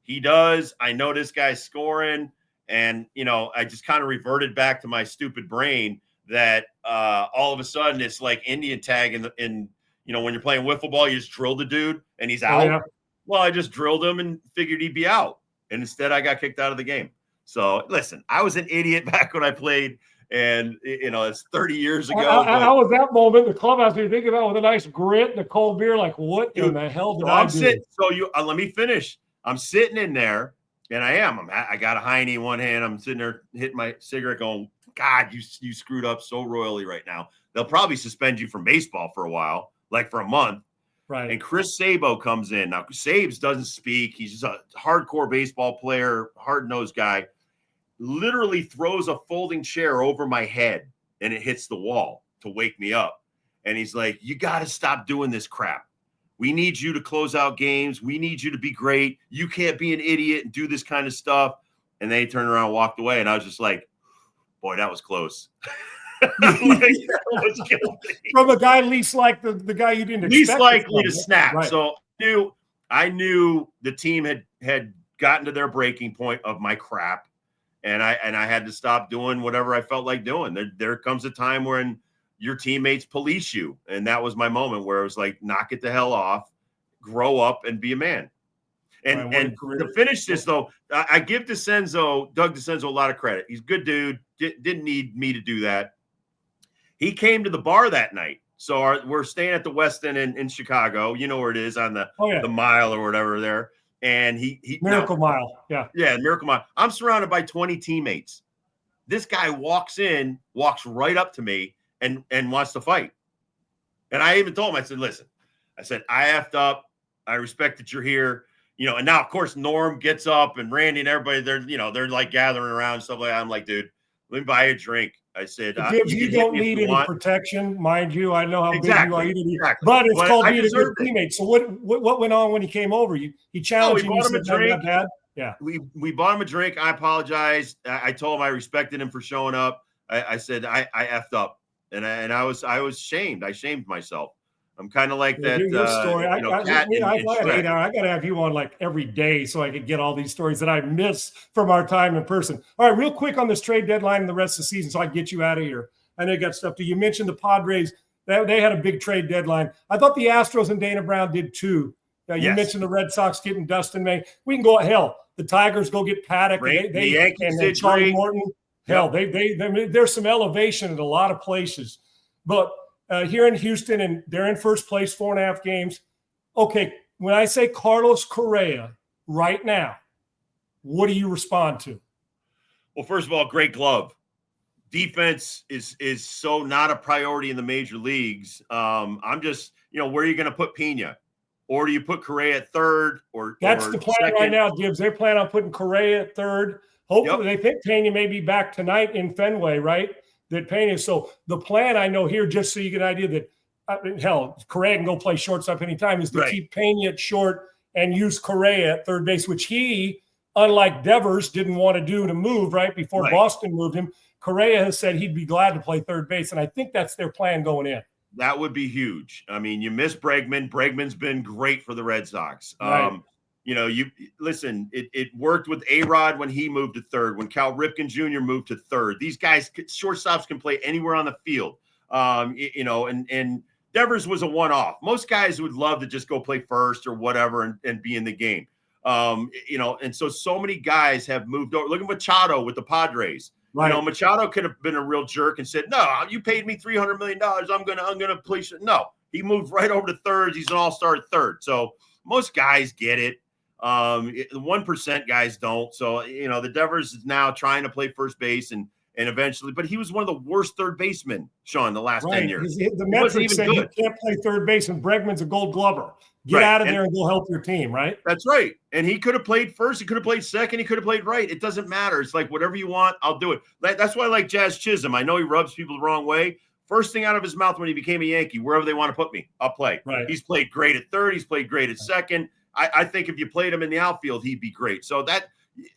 He does. I know this guy's scoring. And, I just kind of reverted back to my stupid brain that all of a sudden it's like Indian tag in when you're playing wiffle ball, you just drill the dude and he's out. Yeah. Well, I just drilled him and figured he'd be out. And instead I got kicked out of the game. So listen, I was an idiot back when I played, and it's 30 years ago. I was that moment in the clubhouse you're thinking about with a nice grit and a cold beer, like what in the hell did I do? Let me finish. I'm sitting in there, and I got a Heine in one hand. I'm sitting there hitting my cigarette going, God, you screwed up so royally right now. They'll probably suspend you from baseball for a while, like for a month. Right. And Chris Sabo comes in. Now, Sabes doesn't speak. He's just a hardcore baseball player, hard-nosed guy. Literally throws a folding chair over my head, and it hits the wall to wake me up. And he's like, you got to stop doing this crap. We need you to close out games. We need you to be great. You can't be an idiot and do this kind of stuff. And then he turned around and walked away. And I was just like, boy, that was close. From a guy least like the guy you didn't least expect likely to snap. Right. So I knew the team had gotten to their breaking point of my crap, and I had to stop doing whatever I felt like doing. There comes a time when your teammates police you, and that was my moment where it was like, knock it the hell off, grow up, and be a man. And to finish this though, I give Doug DeCenzo a lot of credit. He's a good dude. Didn't need me to do that. He came to the bar that night. So we're staying at the West End in Chicago. You know where it is on the mile or whatever there. And he Miracle Mile. Yeah. Yeah, Miracle Mile. I'm surrounded by 20 teammates. This guy walks right up to me and wants to fight. And I even told him, I said, listen, I effed up. I respect that you're here. And now of course Norm gets up and Randy and everybody, they're like gathering around and stuff like that. I'm like, dude, let me buy you a drink. I said, you don't need any protection, mind you. I know how big you are, but it's called being a good teammate. So what went on when he came over? He challenged you. We bought him a drink. Yeah, we bought him a drink. I apologized. I told him I respected him for showing up. I said I effed up, and I was shamed. I shamed myself. I'm kind of like that. Your story. I got to have you on like every day so I could get all these stories that I miss from our time in person. All right, real quick on this trade deadline and the rest of the season so I can get you out of here. I know you got stuff to. You mentioned the Padres. They had a big trade deadline. I thought the Astros and Dana Brown did too. You mentioned the Red Sox getting Dustin May. We can go hell. The Tigers go get Paddock. The Yankees did Charlie great. Morton. Hell, there's some elevation in a lot of places, but. Here in Houston, and they're in first place, 4.5 games. Okay, when I say Carlos Correa right now, what do you respond to? Well, first of all, great glove. Defense is so not a priority in the major leagues. I'm just, where are you going to put Pena? Or do you put Correa at third? That's the plan second? Right now, Gibbs. They're planning on putting Correa at third. Hopefully they think Pena may be back tonight in Fenway, right? That Pena. So the plan I know here, just so you get an idea that Correa can go play shortstop anytime, is to keep Pena at short and use Correa at third base, which he, unlike Devers, didn't want to do to move right before Boston moved him. Correa has said he'd be glad to play third base, and I think that's their plan going in. That would be huge. I mean, you miss Bregman. Bregman's been great for the Red Sox. Right. You listen, it worked with A-Rod when he moved to third, when Cal Ripken Jr. moved to third. These guys, shortstops, can play anywhere on the field. And Devers was a one-off. Most guys would love to just go play first or whatever and be in the game. And so many guys have moved over. Look at Machado with the Padres. Right. Machado could have been a real jerk and said, no, you paid me $300 million. I'm gonna play. No, he moved right over to third. He's an all-star at third. So most guys get it. The 1% guys don't. So, the Devers is now trying to play first base and eventually, but he was one of the worst third basemen, Sean, the last 10 years. The metric said you can't play third base, and Bregman's a Gold Glover. Get out of there and go help your team, right? That's right. And he could have played first. He could have played second. He could have played right. It doesn't matter. It's like, whatever you want, I'll do it. That's why I like Jazz Chisholm. I know he rubs people the wrong way. First thing out of his mouth when he became a Yankee, wherever they want to put me, I'll play. Right. He's played great at third. He's played great at second. I think if you played him in the outfield, he'd be great. So that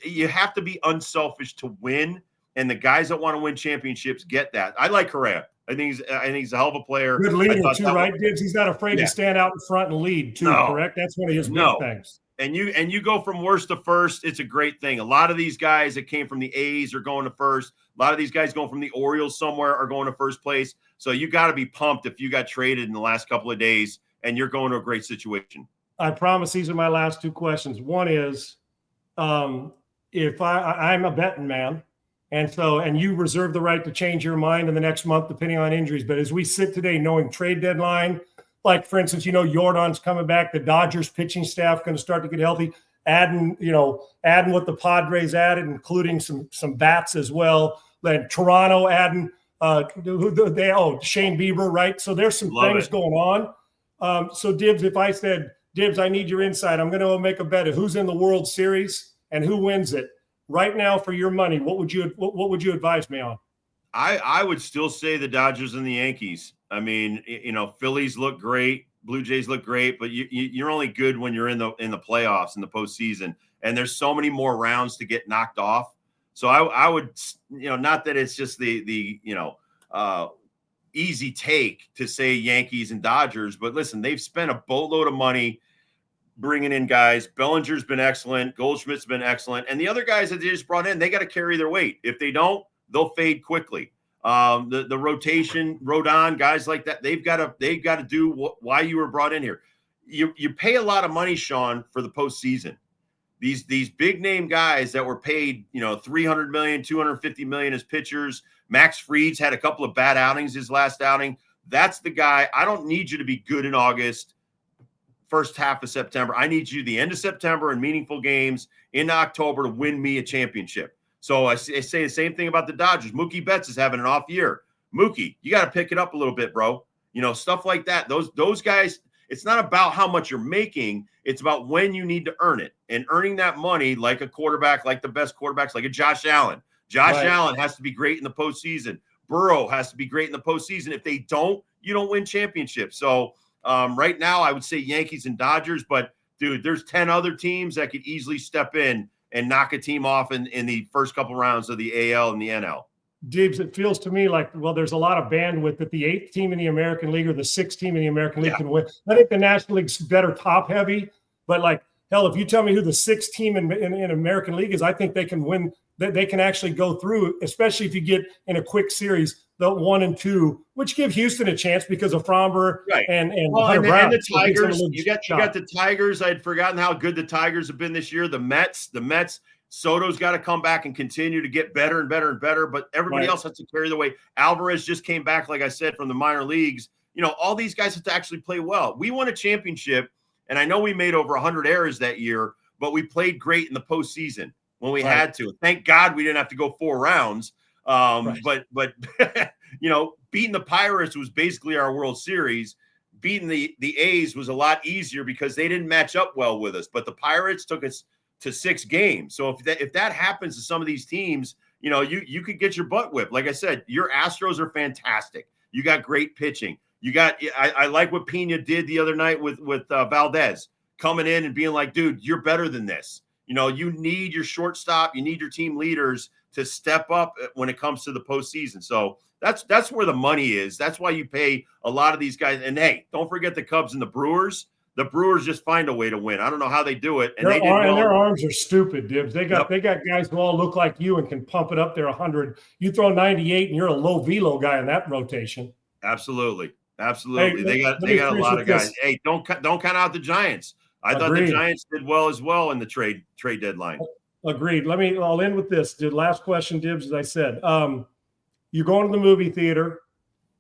you have to be unselfish to win. And the guys that want to win championships get that. I like Correa. I think he's a hell of a player. Good leader too, right, Gibbs? He's not afraid to stand out in front and lead too, correct? That's one of his big things. And you go from worst to first, it's a great thing. A lot of these guys that came from the A's are going to first. A lot of these guys going from the Orioles somewhere are going to first place. So you got to be pumped if you got traded in the last couple of days and you're going to a great situation. I promise these are my last two questions. One is, if I'm a betting man, and you reserve the right to change your mind in the next month depending on injuries. But as we sit today, knowing trade deadline, like for instance, Jordan's coming back, the Dodgers pitching staff going to start to get healthy, adding what the Padres added, including some bats as well. Then Toronto adding Shane Bieber, right? So there's some things going on. So Dibs, if I said, Dibs, I need your insight, I'm going to make a bet of who's in the World Series and who wins it. Right now, for your money, what would you advise me on? I would still say the Dodgers and the Yankees. I mean, Phillies look great, Blue Jays look great, but you're only good when you're in the playoffs, in the postseason, and there's so many more rounds to get knocked off. So I would, not that it's just the easy take to say Yankees and Dodgers, but listen, they've spent a boatload of money bringing in guys. Bellinger's been excellent. Goldschmidt's been excellent. And the other guys that they just brought in, they got to carry their weight. If they don't, they'll fade quickly. The rotation, Rodon, guys like that, they've got to do why you were brought in here. You pay a lot of money, Sean, for the postseason. These big name guys that were paid, $300 million, $250 million as pitchers. Max Fried's had a couple of bad outings his last outing. That's the guy. I don't need you to be good in August, first half of September. I need you the end of September in meaningful games in October to win me a championship. So I say the same thing about the Dodgers. Mookie Betts is having an off year. Mookie, you got to pick it up a little bit, bro. Stuff like that. Those guys, it's not about how much you're making. It's about when you need to earn it. And earning that money like a quarterback, like the best quarterbacks, like a Josh Allen. Josh Allen has to be great in the postseason. Burrow has to be great in the postseason. If they don't, you don't win championships. So right now I would say Yankees and Dodgers. But, dude, there's 10 other teams that could easily step in and knock a team off in the first couple rounds of the AL and the NL. Dibs, it feels to me like, there's a lot of bandwidth that the 8th team in the American League or the 6th team in the American League can win. I think the National League's better top heavy, but like, hell, if you tell me who the 6th team in American League is, I think they can win, that they can actually go through, especially if you get in a quick series, the 1 and 2, which give Houston a chance because of Fromber and Hunter Brown. And the Tigers, you got the Tigers. I had forgotten how good the Tigers have been this year. The Mets, Soto's got to come back and continue to get better and better and better, but everybody else has to carry the weight. Alvarez just came back, like I said, from the minor leagues. All these guys have to actually play well. We won a championship, and I know we made over 100 errors that year, but we played great in the postseason when we had to. Thank God we didn't have to go 4 rounds. But beating the Pirates was basically our World Series. Beating the A's was a lot easier because they didn't match up well with us, but the Pirates took us to 6 games. So if that happens to some of these teams, you could get your butt whipped. Like I said, your Astros are fantastic. You got great pitching. I like what Pena did the other night with Valdez coming in and being like, dude, you're better than this. You need your shortstop, you need your team leaders to step up when it comes to the postseason. So that's where the money is. That's why you pay a lot of these guys. And hey, don't forget the Cubs and the Brewers. The Brewers just find a way to win. I don't know how they do it. And their arms are stupid, Dibs. They got guys who all look like you and can pump it up there 100. You throw 98 and you're a low velo guy in that rotation. Absolutely. Hey, they got a lot of guys. Hey, don't count out the Giants. I thought the Giants did well as well in the trade deadline. Agreed. I'll end with this. The last question, Dibs, as I said, you go into the movie theater,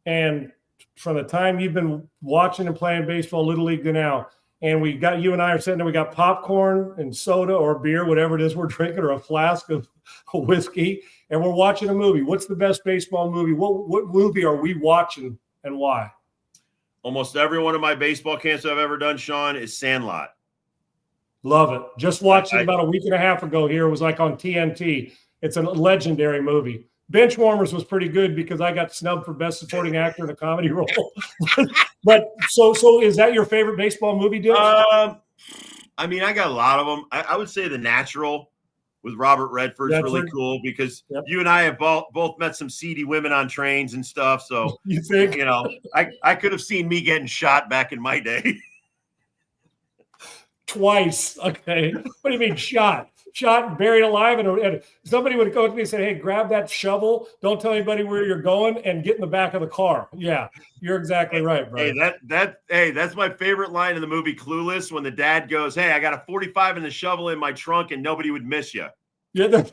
and from the time you've been watching and playing baseball, Little League to now, and you and I are sitting there, we got popcorn and soda or beer, whatever it is we're drinking, or a flask of whiskey, and we're watching a movie. What's the best baseball movie? What movie are we watching and why? Almost every one of my baseball camps I've ever done, Sean, is Sandlot. Love it. Just watched it about a week and a half ago here. It was like on TNT. It's a legendary movie. Benchwarmers was pretty good because I got snubbed for Best Supporting Actor in a comedy role. But so is that your favorite baseball movie, Dibs? I got a lot of them. I would say The Natural with Robert Redford's really cool because you and I have both met some seedy women on trains and stuff. So you think I could have seen me getting shot back in my day. twice. Okay. What do you mean shot? Shot and buried alive. And somebody would go to me and say, hey, grab that shovel. Don't tell anybody where you're going and get in the back of the car. Yeah, you're exactly right, brother. Hey, that's my favorite line in the movie Clueless when the dad goes, hey, I got a 45 and the shovel in my trunk and nobody would miss you. Yeah,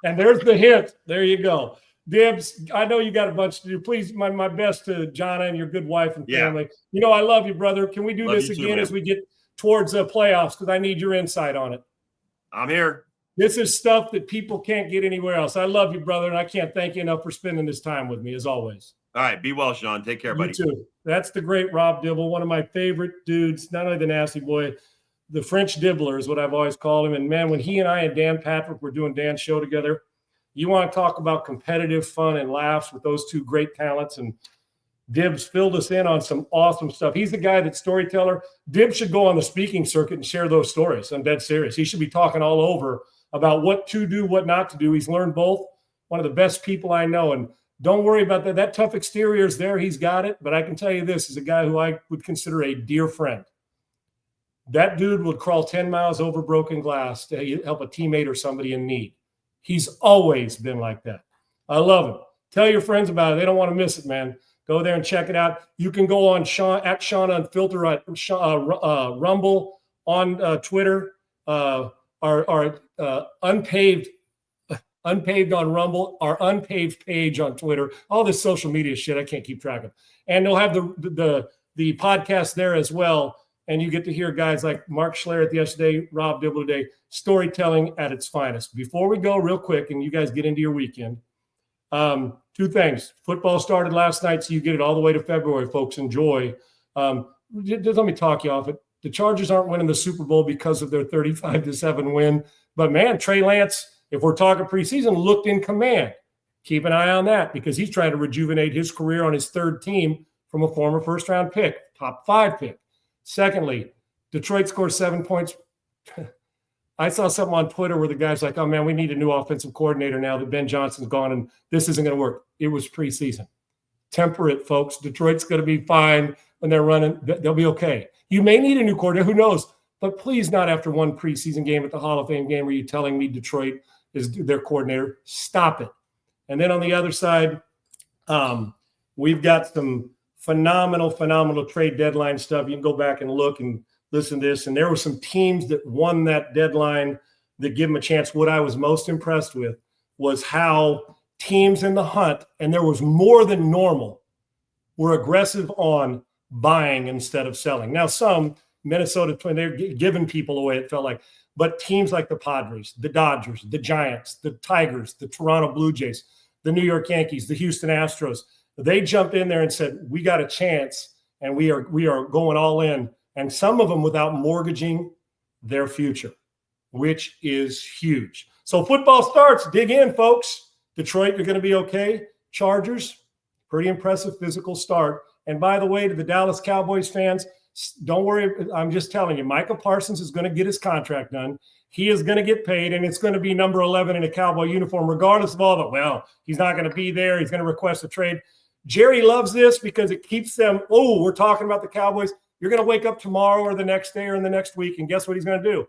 and there's the hint. There you go. Dibs, I know you got a bunch to do. Please, my best to Jonna and your good wife and family. Yeah. I love you, brother. Can we do this again as we get towards the playoffs? Because I need your insight on it. I'm here. This is stuff that people can't get anywhere else. I love you, brother, and I can't thank you enough for spending this time with me, as always. All right. Be well, Sean. Take care, buddy. You too. That's the great Rob Dibble, one of my favorite dudes, not only the nasty boy, the French Dibbler is what I've always called him. And, man, when he and I and Dan Patrick were doing Dan's show together, you want to talk about competitive fun and laughs with those two great talents. And Dibs filled us in on some awesome stuff. He's the guy that's storyteller. Dibs should go on the speaking circuit and share those stories. I'm dead serious. He should be talking all over about what to do, what not to do. He's learned both. One of the best people I know. And don't worry about that. That tough exterior is there. He's got it. But I can tell you this is a guy who I would consider a dear friend. That dude would crawl 10 miles over broken glass to help a teammate or somebody in need. He's always been like that. I love him. Tell your friends about it. They don't want to miss it, man. Go there and check it out. You can go on Sean Unfiltered Rumble on Twitter. Our unpaved on Rumble, our unpaved page on Twitter. All this social media shit I can't keep track of. And they'll have the podcast there as well. And you get to hear guys like Mark Schlereth yesterday, Rob Dibble today, storytelling at its finest. Before we go real quick and you guys get into your weekend, two things. Football started last night, so you get it all the way to February, folks. Enjoy. Just let me talk you off it. The Chargers aren't winning the Super Bowl because of their 35-7 win. But, man, Trey Lance, if we're talking preseason, looked in command. Keep an eye on that because he's trying to rejuvenate his career on his third team from a former first-round pick, top 5 pick. Secondly, Detroit scored 7 points. I saw something on Twitter where the guy's like, oh, man, we need a new offensive coordinator now that Ben Johnson's gone, and this isn't going to work. It was preseason. Temper it, folks. Detroit's going to be fine when they're running. They'll be okay. You may need a new coordinator. Who knows? But please not after one preseason game at the Hall of Fame game where you're telling me Detroit is their coordinator. Stop it. And then on the other side, we've got some phenomenal trade deadline stuff. You can go back and look and listen to this. And there were some teams that won that deadline that give them a chance. What I was most impressed with was how teams in the hunt, and there was more than normal, were aggressive on buying instead of selling. Now, some Minnesota, they're giving people away, it felt like. But teams like the Padres, the Dodgers, the Giants, the Tigers, the Toronto Blue Jays, the New York Yankees, the Houston Astros, they jumped in there and said, we got a chance, and we are going all in. And some of them without mortgaging their future, which is huge. So football starts. Dig in, folks. Detroit, you're going to be okay. Chargers, pretty impressive physical start. And by the way, to the Dallas Cowboys fans, don't worry. I'm just telling you, Micah Parsons is going to get his contract done. He is going to get paid, and it's going to be number 11 in a Cowboy uniform, regardless of all that. Well, he's not going to be there. He's going to request a trade. Jerry loves this because it keeps them, we're talking about the Cowboys. You're going to wake up tomorrow or the next day or in the next week, and guess what he's going to do?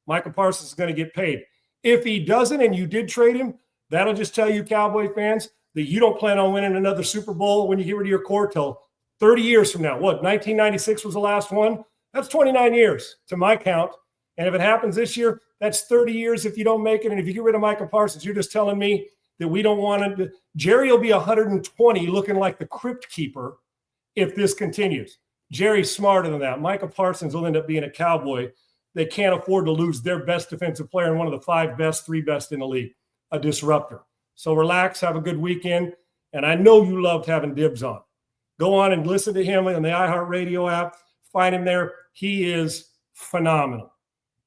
Micah Parsons is going to get paid. If he doesn't and you did trade him, that'll just tell you, Cowboy fans, that you don't plan on winning another Super Bowl when you get rid of your core till 30 years from now. What, 1996 was the last one? That's 29 years to my count. And if it happens this year, that's 30 years if you don't make it. And if you get rid of Micah Parsons, you're just telling me that we don't want to. Jerry will be 120 looking like the crypt keeper if this continues. Jerry's smarter than that. Micah Parsons will end up being a Cowboy. They can't afford to lose their best defensive player and one of the 5 best, 3 best in the league, a disruptor. So relax, have a good weekend. And I know you loved having Dibs on. Go on and listen to him on the iHeartRadio app. Find him there. He is phenomenal.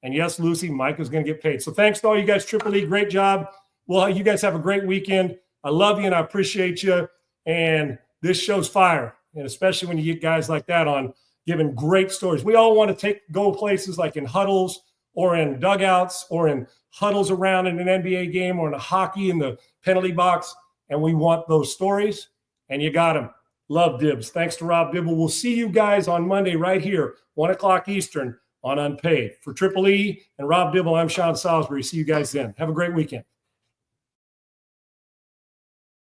And yes, Lucy, Mike is going to get paid. So thanks to all you guys, Triple E. Great job. Well, you guys have a great weekend. I love you and I appreciate you. And this show's fire. And especially when you get guys like that on giving great stories. We all want to go places like in huddles or in dugouts or in huddles around in an NBA game or in a hockey in the penalty box. And we want those stories. And you got them. Love Dibs. Thanks to Rob Dibble. We'll see you guys on Monday right here, 1 o'clock Eastern, on Unpaid. For Triple E and Rob Dibble, I'm Sean Salisbury. See you guys then. Have a great weekend.